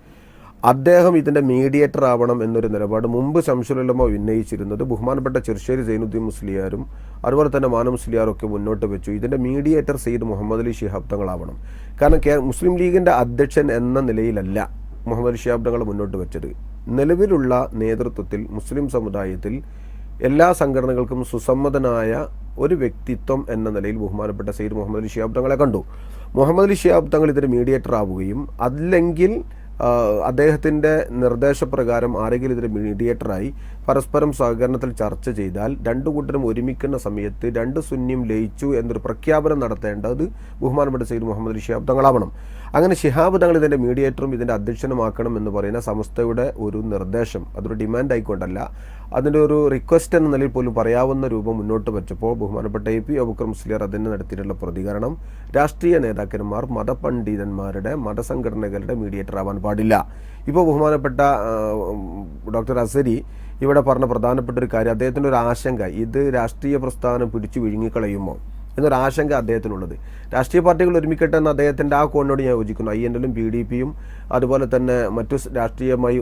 അദ്ദേഹം ഇതിൻ്റെ മീഡിയേറ്റർ ആവണം എന്നൊരു നിലപാട് മുമ്പ് ശംസുൽ ഉലമ ഉന്നയിച്ചിരുന്നത്. ബഹുമാനപ്പെട്ട ചെറുശ്ശേരി സൈനുദ്ദീൻ മുസ്ലിയാരും അതുപോലെ തന്നെ മാന മുസ്ലിയാരൊക്കെ മുന്നോട്ട് വെച്ചു, ഇതിൻ്റെ മീഡിയേറ്റർ സയ്യിദ് മുഹമ്മദ് അലി ശിഹാബ് തങ്ങളാവണം. കാരണം മുസ്ലിം ലീഗിൻ്റെ അധ്യക്ഷൻ എന്ന നിലയിലല്ല മുഹമ്മദ് അലി ശിഹാബ് തങ്ങൾ മുന്നോട്ട് വെച്ചത്. നിലവിലുള്ള നേതൃത്വത്തിൽ മുസ്ലിം സമുദായത്തിൽ എല്ലാ സംഘടനകൾക്കും സുസമ്മതനായ ഒരു വ്യക്തിത്വം എന്ന നിലയിൽ ബഹുമാനപ്പെട്ട സയ്യിദ് മുഹമ്മദ് അലി ശിഹാബ് തങ്ങളെ കണ്ടു. മുഹമ്മദ് അലി ശിഹാബ് തങ്ങൾ ഇതിന് മീഡിയേറ്റർ ആവുകയും അല്ലെങ്കിൽ അദ്ദേഹത്തിൻ്റെ നിർദ്ദേശപ്രകാരം ആരെങ്കിലും ഇതിന് മീഡിയേറ്ററായി പരസ്പരം സഹകരണത്തിൽ ചർച്ച ചെയ്താൽ 2 കൂട്ടരും ഒരുമിക്കുന്ന സമയത്ത് 2 സുന്നിയും ലയിച്ചു എന്നൊരു പ്രഖ്യാപനം നടത്തേണ്ടത് ബഹുമാനപ്പെട്ട സയ്യിദ് മുഹമ്മദ് അലി ശിഹാബ് തങ്ങളാവണം. അങ്ങനെ ശിഹാബ് തങ്ങൾ ഇതിൻ്റെ മീഡിയേറ്ററും ഇതിൻ്റെ അധ്യക്ഷനുമാക്കണം എന്ന് പറയുന്ന സമസ്തയുടെ ഒരു നിർദ്ദേശം, അതൊരു ഡിമാൻഡ് ആയിക്കൊണ്ടല്ല, അതിൻ്റെ ഒരു റിക്വസ്റ്റ് എന്ന നിലയിൽ പോലും പറയാവുന്ന രൂപം മുന്നോട്ട് വെച്ചപ്പോൾ ബഹുമാനപ്പെട്ട AP അബൂബക്കർ മുസ്ലിയാർ അതിന് നടത്തിയിട്ടുള്ള പ്രതികരണം, രാഷ്ട്രീയ നേതാക്കന്മാർ മതപണ്ഡിതന്മാരുടെ മതസംഘടനകളുടെ മീഡിയേറ്റർ ആവാൻ പാടില്ല. ഇപ്പോൾ ബഹുമാനപ്പെട്ട ഡോക്ടർ അസരി ഇവിടെ പറഞ്ഞ പ്രധാനപ്പെട്ട ഒരു കാര്യം, അദ്ദേഹത്തിൻ്റെ ഒരു ആശങ്ക, ഇത് രാഷ്ട്രീയ പ്രസ്ഥാനം പിടിച്ചു വിഴുങ്ങിക്കളയുമോ എന്നൊരാശങ്ക അദ്ദേഹത്തിനുള്ളത്. രാഷ്ട്രീയ പാർട്ടികൾ ഒരുമിക്കട്ടെ എന്ന അദ്ദേഹത്തിൻ്റെ ആ കോണിനോട് ഞാൻ യോജിക്കുന്നു. INL-ഉം PDP-യും അതുപോലെ തന്നെ മറ്റു രാഷ്ട്രീയമായി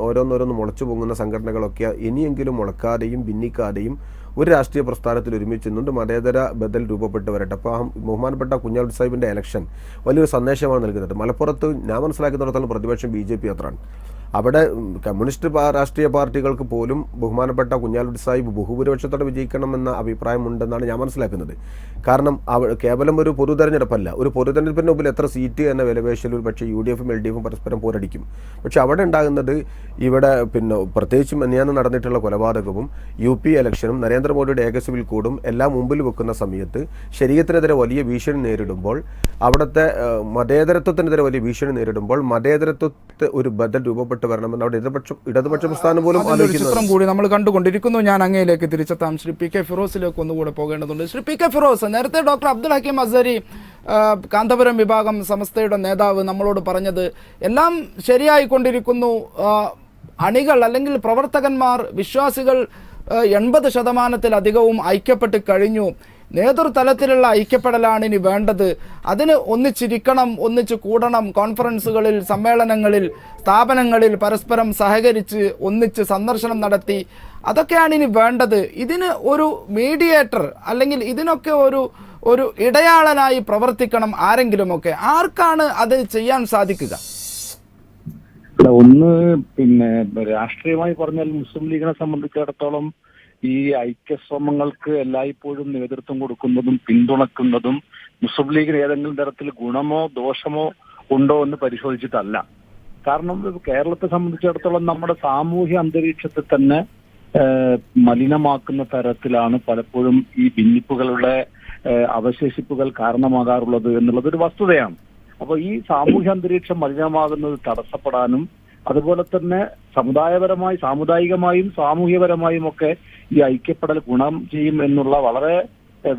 ഓരോന്നോരോന്ന് മുളച്ചു പൊങ്ങുന്ന സംഘടനകളൊക്കെ ഇനിയെങ്കിലും മുളക്കാതെയും ഭിന്നിക്കാതെയും ഒരു രാഷ്ട്രീയ പ്രസ്ഥാനത്തിൽ ഒരുമിച്ചുന്നുണ്ട് മതേതര ബദൽ രൂപപ്പെട്ട് വരട്ടെ. അപ്പോൾ ബഹുമാനപ്പെട്ട കുഞ്ഞാലിക്കുട്ടി സാഹിബിൻ്റെ ഇലക്ഷൻ വലിയൊരു സന്ദേശമാണ് നൽകുന്നത്. മലപ്പുറത്ത് ഞാൻ മനസ്സിലാക്കുന്നിടത്തോളം പ്രതിപക്ഷം BJP അത്രയാണ്. അവിടെ കമ്മ്യൂണിസ്റ്റ് രാഷ്ട്രീയ പാർട്ടികൾക്ക് പോലും ബഹുമാനപ്പെട്ട കുഞ്ഞാലിക്കുട്ടി സാഹിബ് ബഹുഭൂരിപക്ഷത്തോടെ വിജയിക്കണമെന്ന അഭിപ്രായമുണ്ടെന്നാണ് ഞാൻ മനസ്സിലാക്കുന്നത്. കാരണം കേവലം ഒരു പൊതു തെരഞ്ഞെടുപ്പല്ല, ഒരു പൊതു തെരഞ്ഞെടുപ്പിന് മുമ്പിൽ എത്ര സീറ്റ് എന്ന വിലപേശലും പക്ഷേ UDF-ഉം LDF-ഉം പരസ്പരം പോരടിക്കും. പക്ഷെ അവിടെ ഉണ്ടാകുന്നത് ഇവിടെ പ്രത്യേകിച്ചും മെനിയാന്ന് നടന്നിട്ടുള്ള കൊലപാതകവും UP ഇലക്ഷനും നരേന്ദ്രമോദിയുടെ ഏകസിവിൽ കൂടും എല്ലാം മുമ്പിൽ വെക്കുന്ന സമയത്ത് ശരീരത്തിനെതിരെ വലിയ ഭീഷണി നേരിടുമ്പോൾ, അവിടുത്തെ മതേതരത്വത്തിനെതിരെ വലിയ ഭീഷണി നേരിടുമ്പോൾ മതേതരത്വത്തെ ഒരു ബദൽ രൂപപ്പെട്ട് വരണമെന്ന് അവിടെ ഇടതുപക്ഷ പ്രസ്ഥാനം പോലും ചിത്രം കൂടി നമ്മൾ കണ്ടുകൊണ്ടിരിക്കുന്നു. ഞാൻ അങ്ങയിലേക്ക് തിരിച്ചെത്താം. ശ്രീ PK ഫിറോസിലേക്ക് ഒന്നുകൂടെ പോകേണ്ടതുണ്ട്. ശ്രീ PK ഫിറോസ്, നേരത്തെ ഡോക്ടർ അബ്ദുൽ ഹക്കീം അസ്ഹരി കാന്തപുരം വിഭാഗം സമസ്തയുടെ നേതാവ് നമ്മളോട് പറഞ്ഞത് എല്ലാം ശരിയായിക്കൊണ്ടിരിക്കുന്നു, അണികൾ അല്ലെങ്കിൽ പ്രവർത്തകന്മാർ വിശ്വാസികൾ 80% ഐക്യപ്പെട്ട് കഴിഞ്ഞു, നേതൃതലത്തിലുള്ള ഐക്യപ്പെടലാണ് ഇനി വേണ്ടത്, അതിന് ഒന്നിച്ചിരിക്കണം, ഒന്നിച്ച് കൂടണം, കോൺഫറൻസുകളിൽ, സമ്മേളനങ്ങളിൽ, സ്ഥാപനങ്ങളിൽ പരസ്പരം സഹകരിച്ച് ഒന്നിച്ച് സന്ദർശനം നടത്തി, അതൊക്കെയാണ് ഇനി വേണ്ടത്. ഇതിന് ഒരു മീഡിയേറ്റർ അല്ലെങ്കിൽ ഇതിനൊക്കെ ഒരു ഇടയാളനായി പ്രവർത്തിക്കണം ആരെങ്കിലുമൊക്കെ. ആർക്കാണ് അത് ചെയ്യാൻ സാധിക്കുക? ഒന്ന് രാഷ്ട്രീയമായി പറഞ്ഞാൽ മുസ്ലിം ലീഗിനെ സംബന്ധിച്ചിടത്തോളം ഈ ഐക്യശ്രമങ്ങൾക്ക് എല്ലായ്പ്പോഴും നേതൃത്വം കൊടുക്കുന്നതും പിന്തുണക്കുന്നതും മുസ്ലിം ലീഗിന് ഏതെങ്കിലും തരത്തിൽ ഗുണമോ ദോഷമോ ഉണ്ടോ എന്ന് പരിശോധിച്ചിട്ടല്ല. കാരണം കേരളത്തെ സംബന്ധിച്ചിടത്തോളം നമ്മുടെ സാമൂഹ്യ അന്തരീക്ഷത്തെ തന്നെ മലിനമാക്കുന്ന തരത്തിലാണ് പലപ്പോഴും ഈ ഭിന്നിപ്പുകളുടെ അവശേഷിപ്പുകൾ കാരണമാകാറുള്ളത് എന്നുള്ളത് ഒരു വസ്തുതയാണ്. അപ്പൊ ഈ സാമൂഹ്യ അന്തരീക്ഷം മലിനമാകുന്നത് തടസ്സപ്പെടാനും അതുപോലെ തന്നെ സാമുദായികമായും സാമൂഹ്യപരമായും ഒക്കെ ഈ ഐക്യപ്പെടൽ ഗുണം ചെയ്യും എന്നുള്ള വളരെ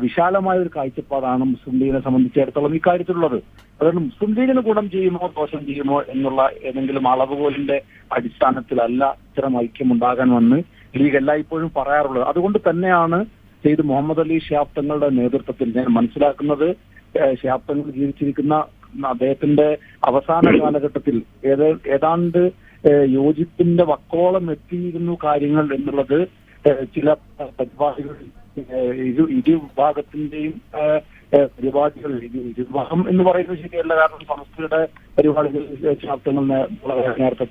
വിശാലമായ ഒരു കാഴ്ചപ്പാടാണ് മുസ്ലിം ലീഗിനെ സംബന്ധിച്ചിടത്തോളം ഈ കാര്യത്തിലുള്ളത്. അതുകൊണ്ട് മുസ്ലിം ലീഗിന് ഗുണം ചെയ്യുമോ ദോഷം ചെയ്യുമോ എന്നുള്ള ഏതെങ്കിലും അളവുകോലിന്റെ അടിസ്ഥാനത്തിലല്ല ഇത്തരം ഐക്യം ഉണ്ടാകാൻ ലീഗ് എല്ലായ്പ്പോഴും പറയാറുള്ളത്. അതുകൊണ്ട് തന്നെയാണ് സയ്യിദ് മുഹമ്മദ് അലി ശിഹാബ് തങ്ങളുടെ നേതൃത്വത്തിൽ ഞാൻ മനസ്സിലാക്കുന്നത് ശിഹാബ് തങ്ങൾ ജീവിച്ചിരിക്കുന്ന അദ്ദേഹത്തിന്റെ അവസാന കാലഘട്ടത്തിൽ ഏതാണ്ട് യോജിപ്പിന്റെ വക്കോളം എത്തിയിരുന്നു കാര്യങ്ങൾ എന്നുള്ളത് ചില പരിപാടികൾ ഇരു വിഭാഗത്തിന്റെയും പരിപാടികൾ ഇരുവിഭാഗം എന്ന് പറയുന്നത് ശരിയല്ല, കാരണം സമസ്തയുടെ പരിപാടികൾ ശിഹാബ് തങ്ങൾ നേരത്തെ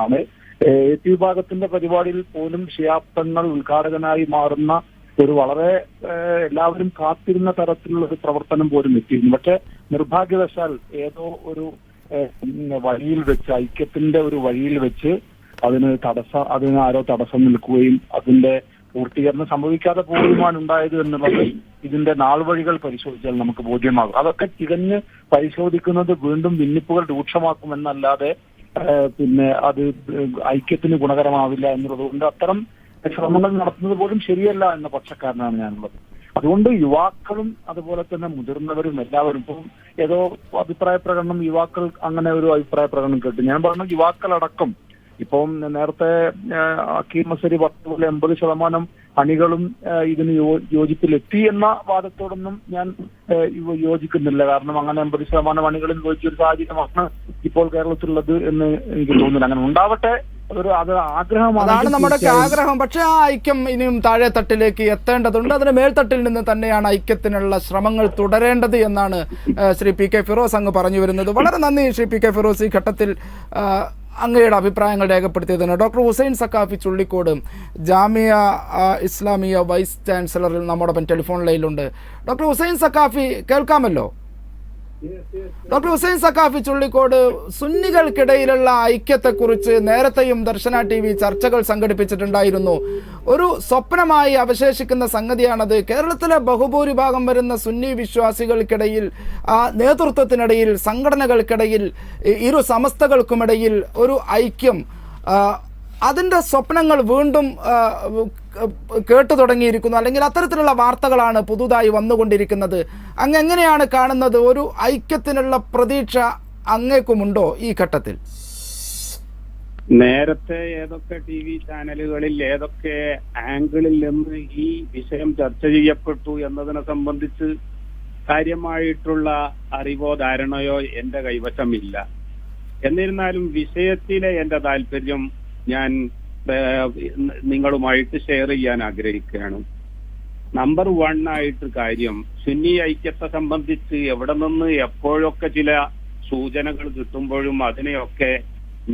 ആണ്. എ വിഭാഗത്തിന്റെ പരിപാടിയിൽ പോലും ശിഹാബ് തങ്ങൾ ഉദ്ഘാടകനായി മാറുന്ന ഒരു വളരെ എല്ലാവരും കാത്തിരുന്ന തരത്തിലുള്ള ഒരു പ്രവർത്തനം പോലും എത്തിയിരുന്നു. പക്ഷെ നിർഭാഗ്യവശാൽ ഏതോ ഒരു വഴിയിൽ വെച്ച്, ഐക്യത്തിന്റെ ഒരു വഴിയിൽ വെച്ച് അതിന് ആരോ തടസ്സം നിൽക്കുകയും അതിന്റെ പൂർത്തീകരണം സംഭവിക്കാതെ പോവുകയുമാണ് ഉണ്ടായത് എന്നുള്ളത് ഇതിന്റെ നാൾവഴികൾ പരിശോധിച്ചാൽ നമുക്ക് ബോധ്യമാകും. അതൊക്കെ തികഞ്ഞ് പരിശോധിക്കുന്നത് വീണ്ടും ഭിന്നിപ്പുകൾ രൂക്ഷമാക്കുമെന്നല്ലാതെ പിന്നെ അത് ഐക്യത്തിന് ഗുണകരമാവില്ല എന്നുള്ളതുകൊണ്ട് അത്തരം ശ്രമങ്ങൾ നടത്തുന്നത് പോലും ശരിയല്ല എന്ന പക്ഷക്കാരനാണ് ഞാനുള്ളത്. അതുകൊണ്ട് യുവാക്കളും അതുപോലെ തന്നെ മുതിർന്നവരും എല്ലാവരും ഇപ്പം ഏതോ അഭിപ്രായ പ്രകടനം, യുവാക്കൾ അങ്ങനെ ഒരു അഭിപ്രായ പ്രകടനം കേട്ടു. ഞാൻ പറഞ്ഞു യുവാക്കളടക്കം ഇപ്പം നേരത്തെ അക്കീം മസരി പറഞ്ഞ 80% അണികളും ഇതിന് യോജിപ്പിലെത്തി എന്ന വാദത്തോടൊന്നും ഞാൻ യോജിക്കുന്നില്ല. കാരണം അങ്ങനെ 80% അണികളും യോജിച്ചൊരു സാഹചര്യമാണ് ഇപ്പോൾ കേരളത്തിലുള്ളത് എന്ന് എനിക്ക് തോന്നുന്നില്ല. അങ്ങനെ ഉണ്ടാവട്ടെ, അത് ആഗ്രഹമാണ്, അതാണ് നമ്മുടെ ആഗ്രഹം. പക്ഷെ ആ ഐക്യം ഇനിയും താഴെ തട്ടിലേക്ക് എത്തേണ്ടതുണ്ട്. അതിന് മേൽത്തട്ടിൽ നിന്ന് തന്നെയാണ് ഐക്യത്തിനുള്ള ശ്രമങ്ങൾ തുടരേണ്ടത് എന്നാണ് ശ്രീ പി കെ ഫിറോസ് അങ്ങ് പറഞ്ഞു വരുന്നത്. വളരെ നന്ദി ശ്രീ പി കെ ഫിറോസ് ഈ ഘട്ടത്തിൽ അങ്ങയുടെ അഭിപ്രായങ്ങൾ രേഖപ്പെടുത്തിയതിന്. ഡോക്ടർ ഹുസൈൻ സഖാഫി ചുള്ളിക്കോട് ജാമിയ ഇസ്ലാമിയ വൈസ് ചാൻസലറിൽ നമ്മോടൊപ്പം ടെലിഫോൺ ലൈനിലുണ്ട്. ഡോക്ടർ ഹുസൈൻ സഖാഫി കേൾക്കാമല്ലോ? ഡോക്ടർ ഹുസൈൻ സഖാഫി ചുള്ളിക്കോട്, സുന്നികൾക്കിടയിലുള്ള ഐക്യത്തെക്കുറിച്ച് നേരത്തെയും ദർശന TV ചർച്ചകൾ സംഘടിപ്പിച്ചിട്ടുണ്ടായിരുന്നു. ഒരു സ്വപ്നമായി അവശേഷിക്കുന്ന സംഗതിയാണത്. കേരളത്തിലെ ബഹുഭൂരിഭാഗം വരുന്ന സുന്നി വിശ്വാസികൾക്കിടയിൽ, നേതൃത്വത്തിനിടയിൽ, സംഘടനകൾക്കിടയിൽ, ഇരു സമസ്തകൾക്കുമിടയിൽ ഒരു ഐക്യം, അതിൻ്റെ സ്വപ്നങ്ങൾ വീണ്ടും കേട്ടു തുടങ്ങിയിരിക്കുന്നു, അല്ലെങ്കിൽ അത്തരത്തിലുള്ള വാർത്തകളാണ് പുതുതായി വന്നുകൊണ്ടിരിക്കുന്നത്. അങ്ങ് എങ്ങനെയാണ് കാണുന്നത്? ഒരു ഐക്യത്തിനുള്ള പ്രതീക്ഷ അങ്ങേക്കുമുണ്ടോ ഈ ഘട്ടത്തിൽ? നേരത്തെ ഏതൊക്കെ TV ചാനലുകളിൽ ഏതൊക്കെ ആംഗിളിൽ നിന്ന് ഈ വിഷയം ചർച്ച ചെയ്യപ്പെട്ടു എന്നതിനെ സംബന്ധിച്ച് കാര്യമായിട്ടുള്ള അറിവോ ധാരണയോ എന്റെ കൈവശമില്ല. എന്നിരുന്നാലും വിഷയത്തിലെ എന്റെ താല്പര്യം ഞാൻ നിങ്ങളുമായിട്ട് ഷെയർ ചെയ്യാൻ ആഗ്രഹിക്കുകയാണ്. നമ്പർ 1 ആയിട്ട് കാര്യം, സുന്നി ഐക്യത്തെ സംബന്ധിച്ച് എവിടെ നിന്ന് എപ്പോഴൊക്കെ ചില സൂചനകൾ കിട്ടുമ്പോഴും അതിനെയൊക്കെ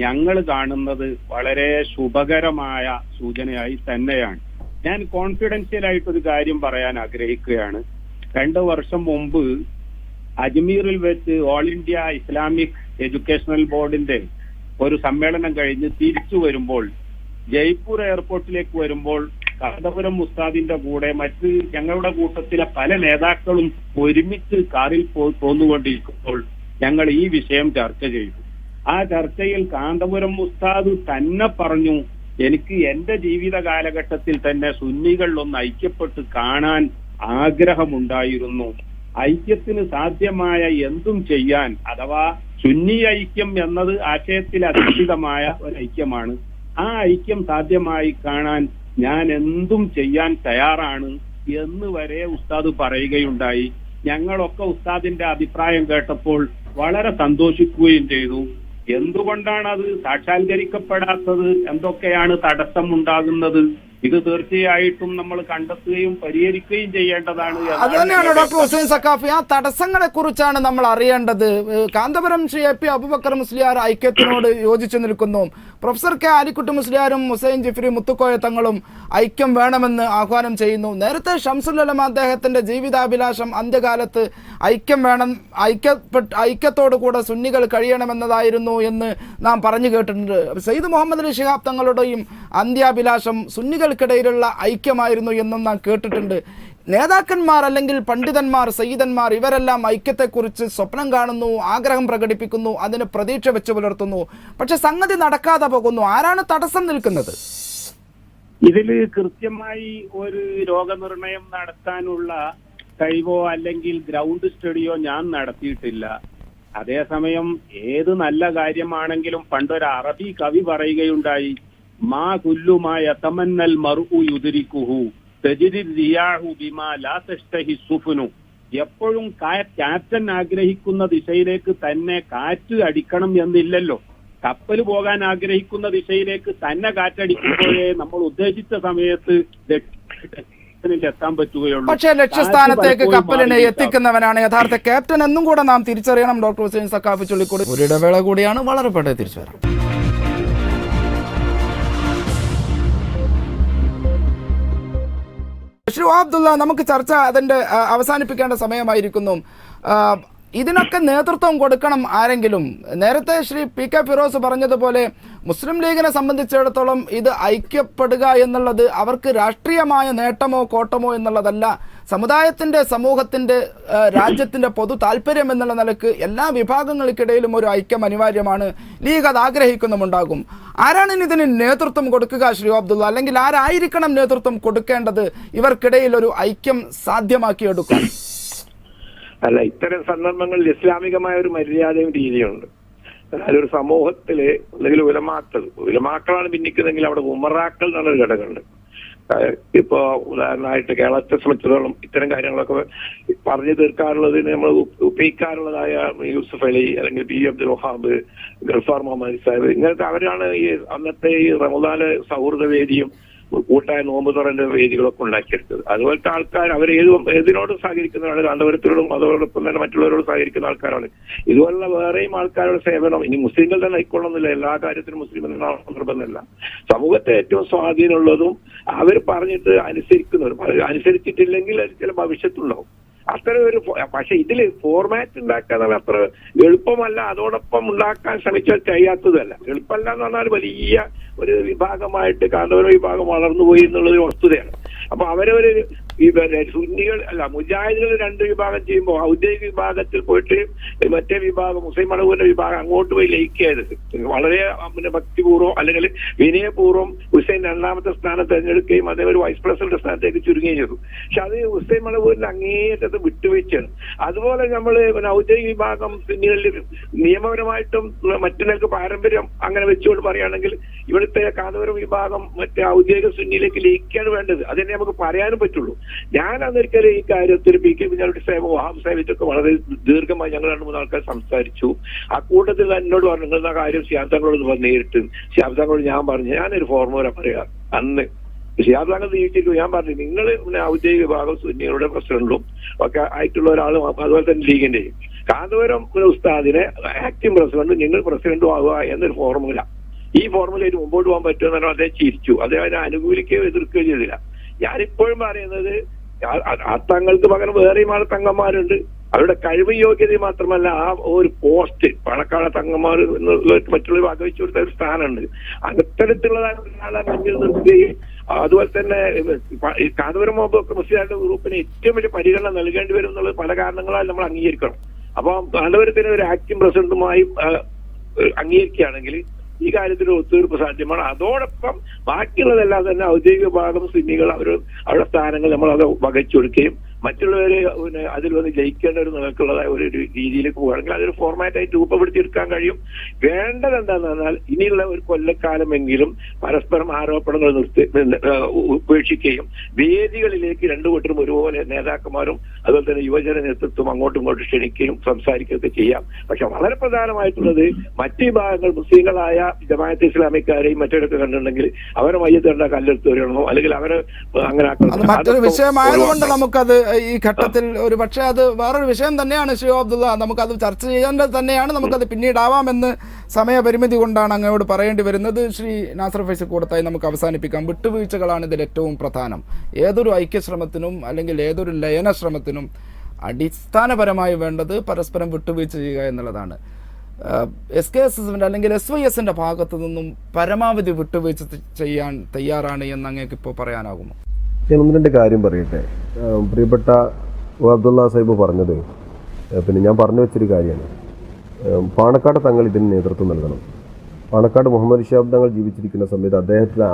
ഞങ്ങൾ കാണുന്നത് വളരെ ശുഭകരമായ സൂചനയായി തന്നെയാണ്. ഞാൻ കോൺഫിഡൻഷ്യൽ ആയിട്ടൊരു കാര്യം പറയാൻ ആഗ്രഹിക്കുകയാണ്. 2 വർഷം മുമ്പ് അജ്മീറിൽ വെച്ച് ഓൾ ഇന്ത്യ ഇസ്ലാമിക് എഡ്യൂക്കേഷണൽ ബോർഡിന്റെ ഒരു സമ്മേളനം കഴിഞ്ഞ് തിരിച്ചു വരുമ്പോൾ, ജയ്പൂർ എയർപോർട്ടിലേക്ക് വരുമ്പോൾ, കാന്തപുരം ഉസ്താദിന്റെ കൂടെ മറ്റ് ഞങ്ങളുടെ കൂട്ടത്തിലെ പല നേതാക്കളും ഒരുമിച്ച് കാറിൽ പോന്നുകൊണ്ടിരിക്കുമ്പോൾ ഞങ്ങൾ ഈ വിഷയം ചർച്ച ചെയ്തു. ആ ചർച്ചയിൽ കാന്തപുരം ഉസ്താദ് തന്നെ പറഞ്ഞു, എനിക്ക് എന്റെ ജീവിത കാലഘട്ടത്തിൽ തന്നെ സുന്നികളിലൊന്ന് ഐക്യപ്പെട്ട് കാണാൻ ആഗ്രഹമുണ്ടായിരുന്നു. ഐക്യത്തിന് സാധ്യമായ എന്തും ചെയ്യാൻ, അഥവാ സുന്നി ഐക്യം എന്നത് ആശയത്തിൽ അധിഷ്ഠിതമായ ഒരു ഐക്യമാണ്. ആ ഐക്യം സാധ്യമായി കാണാൻ ഞാൻ എന്തും ചെയ്യാൻ തയ്യാറാണ് എന്ന് വരെ ഉസ്താദ് പറയുകയുണ്ടായി. ഞങ്ങളൊക്കെ ഉസ്താദിന്റെ അഭിപ്രായം കേട്ടപ്പോൾ വളരെ സന്തോഷിക്കുകയും ചെയ്തു. എന്തുകൊണ്ടാണ് അത് സാക്ഷാത്കരിക്കപ്പെടാത്തത്? എന്തൊക്കെയാണ് തടസ്സം ഉണ്ടാകുന്നത്? ഇത് തീർച്ചയായിട്ടും നമ്മൾ കണ്ടെത്തുകയും പരിഹരിക്കുകയും ചെയ്യേണ്ടതാണ്. അത് തന്നെയാണ് ഡോക്ടർ ഹുസൈൻ സഖാഫി, ആ തടസ്സങ്ങളെ കുറിച്ചാണ് നമ്മൾ അറിയേണ്ടത്. കാന്തപുരം ശ്രീ AP അബൂബക്കർ മുസ്ലിയാർ ഐക്യത്തിനോട് യോജിച്ചു നിൽക്കുന്നു. പ്രൊഫസർ K ആലിക്കുട്ടി മുസ്ലിയാരും ഹുസൈൻ ജിഫ്രി മുത്തുക്കോയ തങ്ങളും ഐക്യം വേണമെന്ന് ആഹ്വാനം ചെയ്യുന്നു. നേരത്തെ ഷംസുൽ ഉലമ അദ്ദേഹത്തിന്റെ ജീവിതാഭിലാഷം അന്ത്യകാലത്ത് ഐക്യം വേണം, ഐക്യത്തോടു കൂടെ സുന്നികൾ കഴിയണമെന്നതായിരുന്നു എന്ന് നാം പറഞ്ഞു കേട്ടിട്ടുണ്ട്. സയ്യിദ് മുഹമ്മദ് അലി ശിഹാബ് തങ്ങളുടെയും അന്ത്യാഭിലാഷം സുന്നികൾക്കിടയിലുള്ള ഐക്യമായിരുന്നു എന്നും നാം കേട്ടിട്ടുണ്ട്. നേതാക്കന്മാർ അല്ലെങ്കിൽ പണ്ഡിതന്മാർ, സയ്യിദന്മാർ ഇവരെല്ലാം ഐക്യത്തെക്കുറിച്ച് സ്വപ്നം കാണുന്നു, ആഗ്രഹം പ്രകടിപ്പിക്കുന്നു, അതിന് പ്രതീക്ഷ വെച്ചു പുലർത്തുന്നു. പക്ഷെ സംഗതി നടക്കാതെ പോകുന്നു. ആരാണ് തടസ്സം നിൽക്കുന്നത്? ഇതിൽ കൃത്യമായി ഒരു രോഗനിർണയം നടത്താനുള്ള കഴിവോ അല്ലെങ്കിൽ ഗ്രൗണ്ട് സ്റ്റഡിയോ ഞാൻ നടത്തിയിട്ടില്ല. അതേസമയം ഏത് നല്ല കാര്യമാണെങ്കിലും പണ്ടൊരു അറബി കവി പറയുകയുണ്ടായി, മാ കുല്ലുമാ യതമന്നൽ മർഉ യുദ്രിക്കുഹു തജ്രി റിയാഹു ബിമാ ലാ തഷ്തഹി സുഫുനു. എപ്പോഴും ക്യാപ്റ്റൻ ആഗ്രഹിക്കുന്ന ദിശയിലേക്ക് തന്നെ കാറ്റ് അടിക്കണം എന്നില്ലല്ലോ. കപ്പൽ പോകാൻ ആഗ്രഹിക്കുന്ന ദിശയിലേക്ക് തന്നെ കാറ്റടിക്കുമ്പോഴേ നമ്മൾ ഉദ്ദേശിച്ച സമയത്ത് എത്താൻ പറ്റുകയുള്ളൂ. പക്ഷേ ലക്ഷ്യസ്ഥാനത്തേക്ക് കപ്പലിനെ എത്തിക്കുന്നവനാണ് യഥാർത്ഥ ക്യാപ്റ്റൻ എന്നും കൂടെ നാം തിരിച്ചറിയണം. ഡോക്ടർ ഹുസൈൻ സഖാഫി ചുള്ളിക്കോട് ഒരു ഇടവേള കൂടിയാണ്, വളരെ പെട്ടെന്ന് തിരിച്ചു വരാം. ശ്രീ അബ്ദുള്ള, നമുക്ക് ചർച്ച അതിൻ്റെ അവസാനിപ്പിക്കേണ്ട സമയമായിരിക്കുന്നു. ഇതിനൊക്കെ നേതൃത്വം കൊടുക്കണം ആരെങ്കിലും. നേരത്തെ ശ്രീ PK ഫിറോസ് പറഞ്ഞതുപോലെ മുസ്ലിം ലീഗിനെ സംബന്ധിച്ചിടത്തോളം ഇത് ഐക്യപ്പെടുക എന്നുള്ളത് അവർക്ക് രാഷ്ട്രീയമായ നേട്ടമോ കോട്ടമോ എന്നുള്ളതല്ല, സമുദായത്തിൻ്റെ, സമൂഹത്തിൻ്റെ, രാജ്യത്തിൻ്റെ പൊതു താല്പര്യം എന്നുള്ള നിലക്ക് എല്ലാ വിഭാഗങ്ങൾക്കിടയിലും ഒരു ഐക്യം അനിവാര്യമാണ്. ലീഗ് അത് ആഗ്രഹിക്കുന്നുമുണ്ടാകും. ആരാണ് ഇതിന് നേതൃത്വം കൊടുക്കുക ശ്രീ അബ്ദുള്ള? അല്ലെങ്കിൽ ആരായിരിക്കണം നേതൃത്വം കൊടുക്കേണ്ടത് ഇവർക്കിടയിൽ ഒരു ഐക്യം സാധ്യമാക്കിയെടുക്കാൻ? അല്ല, ഇത്തരം സന്ദർഭങ്ങളിൽ ഇസ്ലാമികമായ ഒരു മര്യാദയും രീതിയുണ്ട്. അതായത് ഒരു സമൂഹത്തില് അല്ലെങ്കിൽ ഉലമാക്കളാണ് ഭിന്നിക്കുന്നതെങ്കിൽ അവിടെ ഉമറാക്കൾ എന്നുള്ളൊരു ഘടകമുണ്ട്. ഇപ്പോ ഉദാഹരണമായിട്ട് കേരളത്തെ സംബന്ധിച്ചിടത്തോളം ഇത്തരം കാര്യങ്ങളൊക്കെ പറഞ്ഞു തീർക്കാറുള്ളതിന് നമ്മൾ ഉപയോഗിക്കാറുള്ളതായ യൂസുഫ് അലി അല്ലെങ്കിൽ പി അബ്ദുൽ വഹാബ്, ഗൾഫാർ മുഹമ്മദ് സാഹിബ്, ഇങ്ങനത്തെ അവരാണ് ഈ അന്നത്തെ ഈ റമദാന് സൗഹൃദ വേദിയും കൂട്ടായ നോമ്പ് തുറന്റെ വേദികളൊക്കെ ഉണ്ടാക്കിയെടുത്തത്. അതുപോലത്തെ ആൾക്കാർ അവർ ഏതിനോടും സഹകരിക്കുന്നവരാണ്. കാന്തപുരത്തിനോടും അതോടൊപ്പം തന്നെ മറ്റുള്ളവരോട് സഹകരിക്കുന്ന ആൾക്കാരാണ്. ഇതുപോലുള്ള വേറെയും ആൾക്കാരുടെ സേവനം ഇനി മുസ്ലിങ്ങൾ തന്നെ ആയിക്കൊള്ളുന്നില്ല, എല്ലാ കാര്യത്തിലും മുസ്ലിം എന്ന നിർബന്ധമല്ല. സമൂഹത്തെ ഏറ്റവും സ്വാധീനമുള്ളതും അവർ പറഞ്ഞിട്ട് അനുസരിച്ചിട്ടില്ലെങ്കിൽ അത് ചില ഭവിഷ്യത്തുണ്ടാവും. അത്തരം ഒരു പക്ഷെ ഇതിൽ ഫോർമാറ്റ് ഉണ്ടാക്കാൻ അത്ര എളുപ്പമല്ല. അതോടൊപ്പം ഉണ്ടാക്കാൻ ശ്രമിച്ചാൽ കഴിയാത്തതല്ല. എളുപ്പമല്ല എന്ന് പറഞ്ഞാൽ വലിയ ഒരു വിഭാഗമായിട്ട് കാന്തപുരം വിഭാഗം വളർന്നുപോയി എന്നുള്ളൊരു വസ്തുതയാണ്. അപ്പൊ അവരൊരു സുന്നികൾ അല്ല മുജാഹിദുകൾ രണ്ട് വിഭാഗം ചെയ്യുമ്പോൾ ഔദ്യോഗിക വിഭാഗത്തിൽ പോയിട്ട് മറ്റേ വിഭാഗം മുസ്ലിം മടവൂരിന്റെ വിഭാഗം അങ്ങോട്ട് പോയി ലയിക്കരുത്. വളരെ ഭക്തിപൂർവ്വം അല്ലെങ്കിൽ വിനയപൂർവ്വം ഹുസൈൻ രണ്ടാമത്തെ സ്ഥാനം തെരഞ്ഞെടുക്കുകയും അതേപോലെ വൈസ് പ്രസിഡന്റ് സ്ഥാനത്തേക്ക് ചുരുങ്ങുകയും ചെയ്തു. പക്ഷെ അത് ഹുസൈൻ മടവൂരിന്റെ അങ്ങേയറ്റത്ത് വിട്ടുവീഴ്ചയാണ്. അതുപോലെ നമ്മൾ ഔദ്യോഗിക വിഭാഗം സുന്നികളിൽ നിയമപരമായിട്ടും മറ്റുള്ളവർക്ക് പാരമ്പര്യം അങ്ങനെ വെച്ചുകൊണ്ട് പറയുകയാണെങ്കിൽ ഇവിടുത്തെ കാന്തപുരം വിഭാഗം മറ്റേ ഔദ്യോഗിക സുന്നിയിലേക്ക് ലയിക്കാണ് വേണ്ടത്. അതന്നെ നമുക്ക് പറയാനും പറ്റുള്ളൂ. ഞാൻ അന്നൊരിക്കലും ഈ കാര്യത്തിൽ PK കുഞ്ഞാലിക്കുട്ടി സാഹിബ്, വഹാബ് സാഹിബിറ്റൊക്കെ വളരെ ദീർഘമായി ഞങ്ങൾ 2-3 ആൾക്കാർ സംസാരിച്ചു. ആ കൂട്ടത്തിൽ എന്നോട് പറഞ്ഞു, നിങ്ങളുടെ കാര്യം ശിഹാബ് തങ്ങളോട് നേരിട്ട് ശിഹാബ് തങ്ങളോട് ഞാൻ പറഞ്ഞു, ഞാനൊരു ഫോർമുല പറയാം. അന്ന് ശിഹാബ് തങ്ങൾ ജീവിച്ചിരിക്കും. ഞാൻ പറഞ്ഞു, നിങ്ങൾ ഔദ്യോഗിക വിഭാഗം സുന്നികളുടെ പ്രസിഡന്റും ഒക്കെ ആയിട്ടുള്ള ഒരാളും അതുപോലെ തന്നെ ലീഗിന്റെയും കാന്തപുരം ഉസ്താദിനെ ആക്ടിംഗ് പ്രസിഡന്റും നിങ്ങൾ പ്രസിഡന്റും ആവുക എന്നൊരു ഫോർമുല, ഈ ഫോർമുലയിൽ മുമ്പോട്ട് പോകാൻ പറ്റുമെന്ന് പറഞ്ഞാൽ അദ്ദേഹം ചിരിച്ചു. അദ്ദേഹം അനുകൂലിക്കുകയോ എതിർക്കുകയോ ചെയ്തില്ല. ഞാനിപ്പോഴും പറയുന്നത് ആ തങ്ങൾക്ക് പകരം വേറെയും ആൾ തങ്ങന്മാരുണ്ട്. അവരുടെ കഴിവ് യോഗ്യത മാത്രമല്ല, ആ ഒരു പോസ്റ്റ് പണക്കാട് തങ്ങന്മാർ മറ്റുള്ള വകവെച്ചു കൊടുത്ത ഒരു സ്ഥാനമുണ്ട്. അത്തരത്തിലുള്ളതായ ഒരാളെ മുന്നിൽ നിർത്തുകയും അതുപോലെ തന്നെ കാന്തപുരം മുസ്ലിം ഗ്രൂപ്പിന് ഏറ്റവും വലിയ പരിഗണന നൽകേണ്ടി വരും എന്നുള്ളത് പല കാരണങ്ങളാൽ നമ്മൾ അംഗീകരിക്കണം. അപ്പൊ കാന്തപുരത്തിന് ഒരു ആക്ടിംഗ് പ്രസിഡന്റുമായി അംഗീകരിക്കുകയാണെങ്കിൽ ഈ കാര്യത്തിൽ ഒത്തുതീർപ്പ് സാധ്യമാണ്. അതോടൊപ്പം ബാക്കിയുള്ളതെല്ലാം തന്നെ ഔദ്യോഗിക വിഭാഗം സുന്നികൾ അവരുടെ സ്ഥാനങ്ങൾ നമ്മൾ അത് വകച്ചു കൊടുക്കുകയും മറ്റുള്ളവരെ അതിൽ വന്ന് ജയിക്കേണ്ട ഒരു നിലക്കുള്ളതായ ഒരു രീതിയിലേക്ക് പോവുകയാണെങ്കിൽ അതൊരു ഫോർമാറ്റായിട്ട് രൂപപ്പെടുത്തിയെടുക്കാൻ കഴിയും. വേണ്ടത് എന്താണെന്ന് പറഞ്ഞാൽ ഇനിയുള്ള ഒരു കൊല്ലക്കാലമെങ്കിലും പരസ്പരം ആരോപണങ്ങൾ ഉപേക്ഷിക്കുകയും വേദികളിലേക്ക് രണ്ടു കൂട്ടരും ഒരുപോലെ നേതാക്കന്മാരും അതുപോലെ തന്നെ യുവജന നേതൃത്വം അങ്ങോട്ടും ഇങ്ങോട്ടും ക്ഷണിക്കുകയും സംസാരിക്കുകയൊക്കെ ചെയ്യാം. പക്ഷെ വളരെ പ്രധാനമായിട്ടുള്ളത് മറ്റു വിഭാഗങ്ങൾ മുസ്ലിങ്ങളായ ജമാഅത്തെ ഇസ്ലാമിക്കാരെയും മറ്റൊക്കെ കണ്ടിട്ടുണ്ടെങ്കിൽ അവരെ മയ്യത്തേണ്ട കല്ലെടുത്ത് വരണോ അല്ലെങ്കിൽ അവരെ അങ്ങനെ മറ്റൊരു വിഷയമായതുകൊണ്ട് നമുക്കത് ഈ ഘട്ടത്തിൽ ഒരു പക്ഷേ അത് വേറൊരു വിഷയം തന്നെയാണ് ശ്രീ അബ്ദുള്ള. നമുക്കത് ചർച്ച ചെയ്യേണ്ടത് തന്നെയാണ്. നമുക്കത് പിന്നീടാവാമെന്ന് സമയപരിമിതി കൊണ്ടാണ് അങ്ങയോട് പറയേണ്ടി വരുന്നത്. ശ്രീ നാസർ ഫൈസൽ കൂടത്തായി നമുക്ക് അവസാനിപ്പിക്കാം. വിട്ടുവീഴ്ചകളാണ് ഇതിൽ ഏറ്റവും പ്രധാനം. ഏതൊരു ഐക്യശ്രമത്തിനും അല്ലെങ്കിൽ ഏതൊരു ലയന ശ്രമത്തിനും അടിസ്ഥാനപരമായി വേണ്ടത് പരസ്പരം വിട്ടുവീഴ്ച ചെയ്യുക എന്നുള്ളതാണ്. SKSSന്റെ അല്ലെങ്കിൽ SYSന്റെ ഭാഗത്തു നിന്നും പരമാവധി വിട്ടുവീഴ്ച ചെയ്യാൻ തയ്യാറാണ് എന്ന് അങ്ങേക്ക് ഇപ്പോൾ പറയാനാകുമോ? ഞാൻ 1-2 കാര്യം പറയട്ടെ. പ്രിയപ്പെട്ട അബ്ദുള്ള സാഹിബ് പറഞ്ഞത് പിന്നെ ഞാൻ പറഞ്ഞു വെച്ചൊരു കാര്യമാണ്. പാണക്കാട് തങ്ങൾ ഇതിന് നേതൃത്വം നൽകണം. പാണക്കാട് മുഹമ്മദ് ഷിഹാബ് തങ്ങൾ ജീവിച്ചിരിക്കുന്ന സമയത്ത്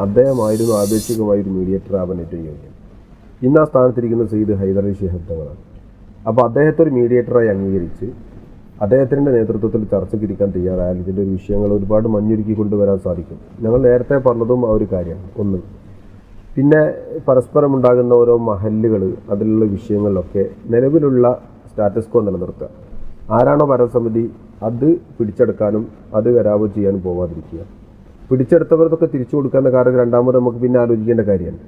അദ്ദേഹമായിരുന്നു ആപേക്ഷികമായി ഒരു മീഡിയേറ്റർ ആവാൻ ഏറ്റവും യോഗ്യം. ഇന്ന് ആ സ്ഥാനത്തിരിക്കുന്ന സയ്യിദ് ഹൈദർ അലി ശിഹാബ് തങ്ങളാണ്. അപ്പോൾ അദ്ദേഹത്തെ ഒരു മീഡിയേറ്ററായി അംഗീകരിച്ച് അദ്ദേഹത്തിൻ്റെ നേതൃത്വത്തിൽ ചർച്ചയ്ക്കിരിക്കാൻ തയ്യാറായാൽ ഇതിൻ്റെ ഒരു വിഷയങ്ങൾ ഒരുപാട് മഞ്ഞൊരുക്കി കൊണ്ടുവരാൻ സാധിക്കും. ഞങ്ങൾ നേരത്തെ പറഞ്ഞതും ആ ഒരു കാര്യമാണ്. ഒന്ന് പിന്നെ പരസ്പരം ഉണ്ടാകുന്ന ഓരോ മഹല്ലുകൾ, അതിലുള്ള വിഷയങ്ങളിലൊക്കെ നിലവിലുള്ള സ്റ്റാറ്റസ് കോ നിലനിർത്തുക. ആരാണോ ഭരണസമിതി അത് പിടിച്ചെടുക്കാനും അത് കരാവ് ചെയ്യാനും പോകാതിരിക്കുക. പിടിച്ചെടുത്തവർക്കൊക്കെ തിരിച്ചു കൊടുക്കാവുന്ന കാരണം രണ്ടാമത് നമുക്ക് പിന്നെ ആലോചിക്കേണ്ട കാര്യമാണ്.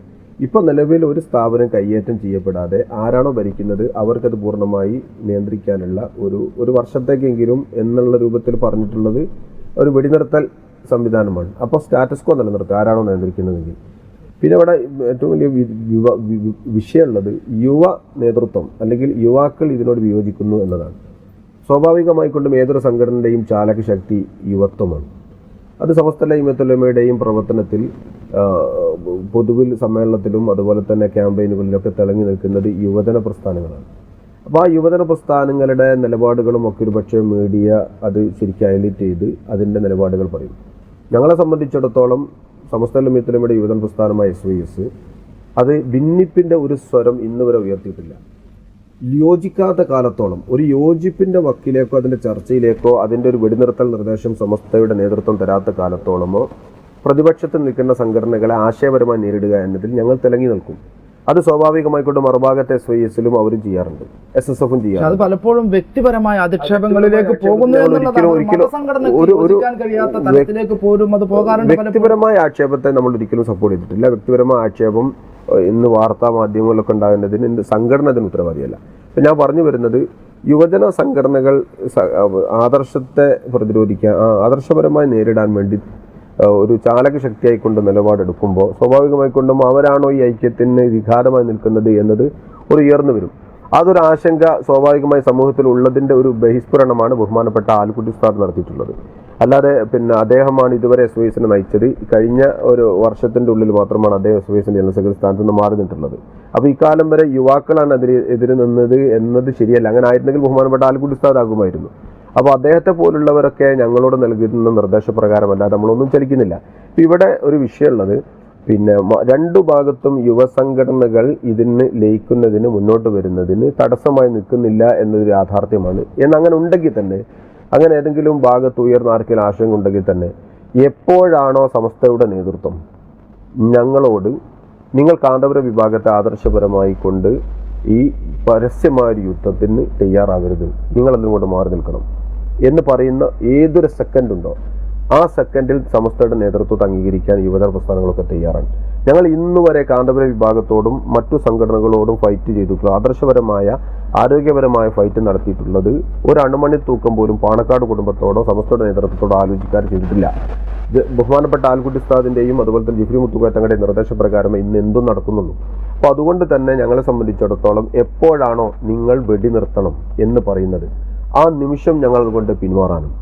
ഇപ്പോൾ നിലവിൽ ഒരു സ്ഥാപനം കയ്യേറ്റം ചെയ്യപ്പെടാതെ ആരാണോ ഭരിക്കുന്നത് അവർക്കത് പൂർണ്ണമായി നിയന്ത്രിക്കാനുള്ള ഒരു വർഷത്തേക്കെങ്കിലും എന്നുള്ള രൂപത്തിൽ പറഞ്ഞിട്ടുള്ളത് ഒരു വെടിനിർത്തൽ സംവിധാനമാണ്. അപ്പോൾ സ്റ്റാറ്റസ് കോ നിലനിർത്തുക ആരാണോ നിയന്ത്രിക്കുന്നതെങ്കിൽ. പിന്നെ ഇവിടെ ഏറ്റവും വലിയ വിഷയമുള്ളത് യുവ നേതൃത്വം അല്ലെങ്കിൽ യുവാക്കൾ ഇതിനോട് വിയോജിക്കുന്നു എന്നതാണ്. സ്വാഭാവികമായിക്കൊണ്ടും ഏതൊരു സംഘടനയുടെയും ചാലക ശക്തി യുവത്വമാണ്. അത് സമസ്ത ജമിയത്തുൽ പ്രവർത്തനത്തിൽ പൊതുവിൽ സമ്മേളനത്തിലും അതുപോലെ തന്നെ ക്യാമ്പയിനുകളിലൊക്കെ തിളങ്ങി നിൽക്കുന്നത് യുവജന പ്രസ്ഥാനങ്ങളാണ്. അപ്പോൾ ആ യുവജന പ്രസ്ഥാനങ്ങളുടെ നിലപാടുകളും ഒക്കെ ഒരുപക്ഷെ മീഡിയ അത് ശരിക്കും ഹൈലൈറ്റ് ചെയ്ത് അതിൻ്റെ നിലപാടുകൾ പറയും. ഞങ്ങളെ സംബന്ധിച്ചിടത്തോളം സമസ്ത ജമിയത്തുൽ യുവജന പ്രസ്ഥാനമായ SYS അത് ഭിന്നിപ്പിൻ്റെ ഒരു സ്വരം ഇന്ന് വരെ ഉയർത്തിയിട്ടില്ല. യോജിക്കാത്ത കാലത്തോളം ഒരു യോജിപ്പിൻ്റെ വക്കിലേക്കോ അതിൻ്റെ ചർച്ചയിലേക്കോ അതിൻ്റെ ഒരു വെടിനിർത്തൽ നിർദ്ദേശം സമസ്തയുടെ നേതൃത്വം തരാത്ത കാലത്തോളമോ പ്രതിപക്ഷത്തിൽ നിൽക്കുന്ന സംഘടനകളെ ആശയപരമായി നേരിടുക എന്നതിൽ ഞങ്ങൾ തിളങ്ങി നിൽക്കും. അത് സ്വാഭാവികമായിക്കൊണ്ട് മറുഭാഗത്തെ SYS-ലും അവരും ചെയ്യാറുണ്ട്, SSF-ഉം ചെയ്യാറുണ്ട്. അത് പലപ്പോഴും വ്യക്തിപരമായ അധിക്ഷേപങ്ങളിലേക്ക് പോകുന്നു. വ്യക്തിപരമായ ആക്ഷേപത്തെ നമ്മൾ ഒരിക്കലും സപ്പോർട്ട് ചെയ്തിട്ടില്ല. വ്യക്തിപരമായ ആക്ഷേപം ഇന്ന് വാർത്താ മാധ്യമങ്ങളിലൊക്കെ ഉണ്ടാകുന്നതിന് സംഘടന അതിന് ഉത്തരവാദിയല്ല. ഇപ്പം ഞാൻ പറഞ്ഞു വരുന്നത് യുവജന സംഘടനകൾ ആദർശത്തെ പ്രതിരോധിക്കാൻ ആദർശപരമായി നേരിടാൻ വേണ്ടി ഒരു ചാലക ശക്തിയായിക്കൊണ്ട് നിലപാടെടുക്കുമ്പോൾ സ്വാഭാവികമായിക്കൊണ്ടും അവരാണോ ഈ ഐക്യത്തിന് വിഘാതമായി നിൽക്കുന്നത് എന്നത് ഒരു ഉയർന്നു വരും. അതൊരു ആശങ്ക സ്വാഭാവികമായി സമൂഹത്തിൽ ഉള്ളതിൻ്റെ ഒരു ബഹിസ്ഫുരണമാണ് ബഹുമാനപ്പെട്ട ആൽക്കുട്ടി ഉസ്താദ് നടത്തിയിട്ടുള്ളത്. അല്ലാതെ അദ്ദേഹമാണ് ഇതുവരെ SYS-നെ നയിച്ചത്. കഴിഞ്ഞ ഒരു വർഷത്തിൻ്റെ ഉള്ളിൽ മാത്രമാണ് അദ്ദേഹം SYS-ന്റെ ജനറൽ സെക്രട്ടറി സ്ഥാനത്ത് നിന്ന് മാറി നിന്നിട്ടുള്ളത്. അപ്പോൾ ഇക്കാലം വരെ യുവാക്കളാണ് എതിരെ നിന്നത് എന്നത് ശരിയല്ല. അങ്ങനെ ആയിരുന്നെങ്കിൽ ബഹുമാനപ്പെട്ട ആൽക്കുട്ടി ഉസ്താദ് ആകുമായിരുന്നു. അപ്പോൾ അദ്ദേഹത്തെ പോലുള്ളവരൊക്കെ ഞങ്ങളോട് നൽകുന്ന നിർദ്ദേശപ്രകാരമല്ല നമ്മളൊന്നും ചലിക്കുന്നില്ല. ഇവിടെ ഒരു വിഷയമുള്ളത് പിന്നെ രണ്ടു ഭാഗത്തും യുവസംഘടനകൾ ഇതിന് ലയിക്കുന്നതിന് മുന്നോട്ട് വരുന്നതിന് തടസ്സമായി നിൽക്കുന്നില്ല എന്നൊരു യാഥാർത്ഥ്യമാണ്. എന്നങ്ങനെ ഉണ്ടെങ്കിൽ തന്നെ അങ്ങനെ ഏതെങ്കിലും ഭാഗത്ത് ഉയർന്ന ആർക്കെങ്കിലും ആശങ്ക ഉണ്ടെങ്കിൽ തന്നെ എപ്പോഴാണോ സമസ്തയുടെ നേതൃത്വം ഞങ്ങളോട് നിങ്ങൾ കാന്തപുര വിഭാഗത്തെ ആദർശപരമായി കൊണ്ട് ഈ പരസ്യമായ യുദ്ധത്തിന് തയ്യാറാകരുത്, നിങ്ങളതിനോട് മാറി നിൽക്കണം എന്ന് പറയുന്ന ഏതൊരു സെക്കൻഡ് ഉണ്ടോ ആ സെക്കൻഡിൽ സമസ്തയുടെ നേതൃത്വത്തെ അംഗീകരിക്കാൻ യുവജന പ്രസ്ഥാനങ്ങളൊക്കെ തയ്യാറാണ്. ഞങ്ങൾ ഇന്നുവരെ കാന്തപുര വിഭാഗത്തോടും മറ്റു സംഘടനകളോടും ഫൈറ്റ് ചെയ്തിട്ടുള്ള ആദർശപരമായ ആരോഗ്യപരമായ ഫൈറ്റ് നടത്തിയിട്ടുള്ളത് ഒരു അണുമണി തൂക്കം പോലും പാണക്കാട് കുടുംബത്തോടോ സമസ്തയുടെ നേതൃത്വത്തോടോ ആലോചിക്കാൻ ചെയ്തിട്ടില്ല. ബഹുമാനപ്പെട്ട ആൽക്കുട്ടി ഉസ്താദിന്റെയും അതുപോലെ തന്നെ ജിഫ്രി മുത്തുക്കോയ തങ്ങളുടെ നിർദ്ദേശപ്രകാരമേ ഇന്ന് എന്തും നടക്കുന്നുള്ളൂ. അപ്പോൾ അതുകൊണ്ട് തന്നെ ഞങ്ങളെ സംബന്ധിച്ചിടത്തോളം എപ്പോഴാണോ നിങ്ങൾ വെടിനിർത്തണം എന്ന് പറയുന്നത് ആ നിമിഷം ഞങ്ങൾ അതുകൊണ്ട് പിന്മാറാനും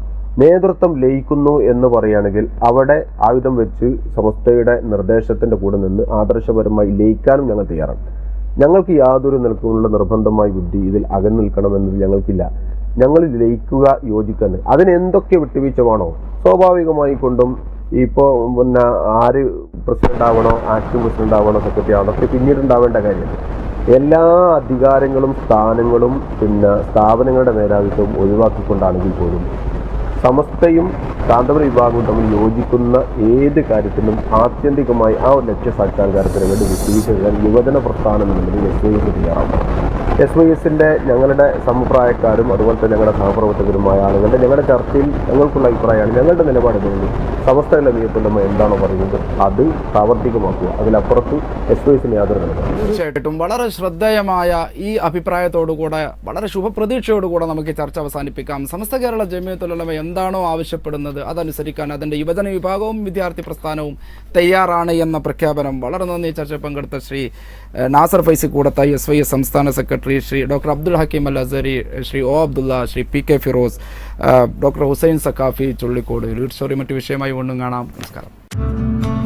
നേതൃത്വം ലയിക്കുന്നു എന്ന് പറയുകയാണെങ്കിൽ അവിടെ ആയുധം വെച്ച് സമസ്തയുടെ നിർദ്ദേശത്തിന്റെ കൂടെ നിന്ന് ആദർശപരമായി ലയിക്കാനും ഞങ്ങൾ തയ്യാറാണ്. ഞങ്ങൾക്ക് യാതൊരു നിലക്കുമുള്ള നിർബന്ധമായ ബുദ്ധി ഇതിൽ അകന്നു നിൽക്കണമെന്നത് ഞങ്ങൾക്കില്ല. ഞങ്ങൾ ലയിക്കുക, യോജിക്കുക. അതിന് എന്തൊക്കെ വിട്ടുവീഴ്ച വേണോ സ്വാഭാവികമായി കൊണ്ടും ഇപ്പോൾ പിന്നെ ആര് പ്രസിഡന്റ് ആവണോ, ആക്ടിംഗ് പ്രസിഡന്റ് ആവണോ, സെക്രട്ടറി ആവണോ, ഒക്കെ പിന്നീട് ഉണ്ടാവേണ്ട കാര്യമാണ്. എല്ലാ അധികാരങ്ങളും സ്ഥാനങ്ങളും പിന്നെ സ്ഥാപനങ്ങളുടെ മേധാവിത്വം ഒഴിവാക്കിക്കൊണ്ടാണെങ്കിൽ പോലും സമസ്തയും കാന്തപുര വിഭാഗവും തമ്മിൽ യോജിക്കുന്ന ഏത് കാര്യത്തിലും ആത്യന്തികമായി ആ ഒരു ലക്ഷ്യസാക്ഷാത്കാരത്തിന് വേണ്ടി വിട്ടുവീഴ്ച യുവജന പ്രസ്ഥാനം എന്നുള്ളത് SYS തയ്യാറാണ്. SYS-ന്റെ ഞങ്ങളുടെ സമപ്രായക്കാരും അതുപോലെ തന്നെ ഞങ്ങളുടെ സഹപ്രവർത്തകരുമായ ആളുകളുടെ ഞങ്ങളുടെ ചർച്ചയിൽ ഞങ്ങൾക്കുള്ള അഭിപ്രായമാണ്, ഞങ്ങളുടെ നിലപാടുകളിൽ സമസ്ത ജമിയത്തുൽ എന്താണോ പറയുന്നത് അത് പ്രാവർത്തികമാക്കുക. അതിലപ്പുറത്ത് SYS-ന് യാതൊരു നിലപാടും. തീർച്ചയായിട്ടും വളരെ ശ്രദ്ധേയമായ ഈ അഭിപ്രായത്തോടുകൂടെ വളരെ ശുഭപ്രതീക്ഷയോടുകൂടെ നമുക്ക് ചർച്ച അവസാനിപ്പിക്കാം. സമസ്ത കേരള ജമിയത്തുൽ ഉലമ എന്താണോ ആവശ്യപ്പെടുന്നത് അതനുസരിക്കാൻ അതിൻ്റെ യുവജന വിഭാഗവും വിദ്യാർത്ഥി പ്രസ്ഥാനവും തയ്യാറാണ് എന്ന പ്രഖ്യാപനം. വളരെ നന്ദി. ചർച്ച പങ്കെടുത്ത ശ്രീ നാസർ ഫൈസി കൂടത്തായി, SYS സംസ്ഥാന secretary, Shri doctor Abdul Hakeem Al Azhari, Shri O Abdulla, Shri PK Firoz, doctor Hussain Saqafi Chullikode. Lead story മറ്റു വിഷയമായി വീണ്ടും കാണാം. നമസ്കാരം.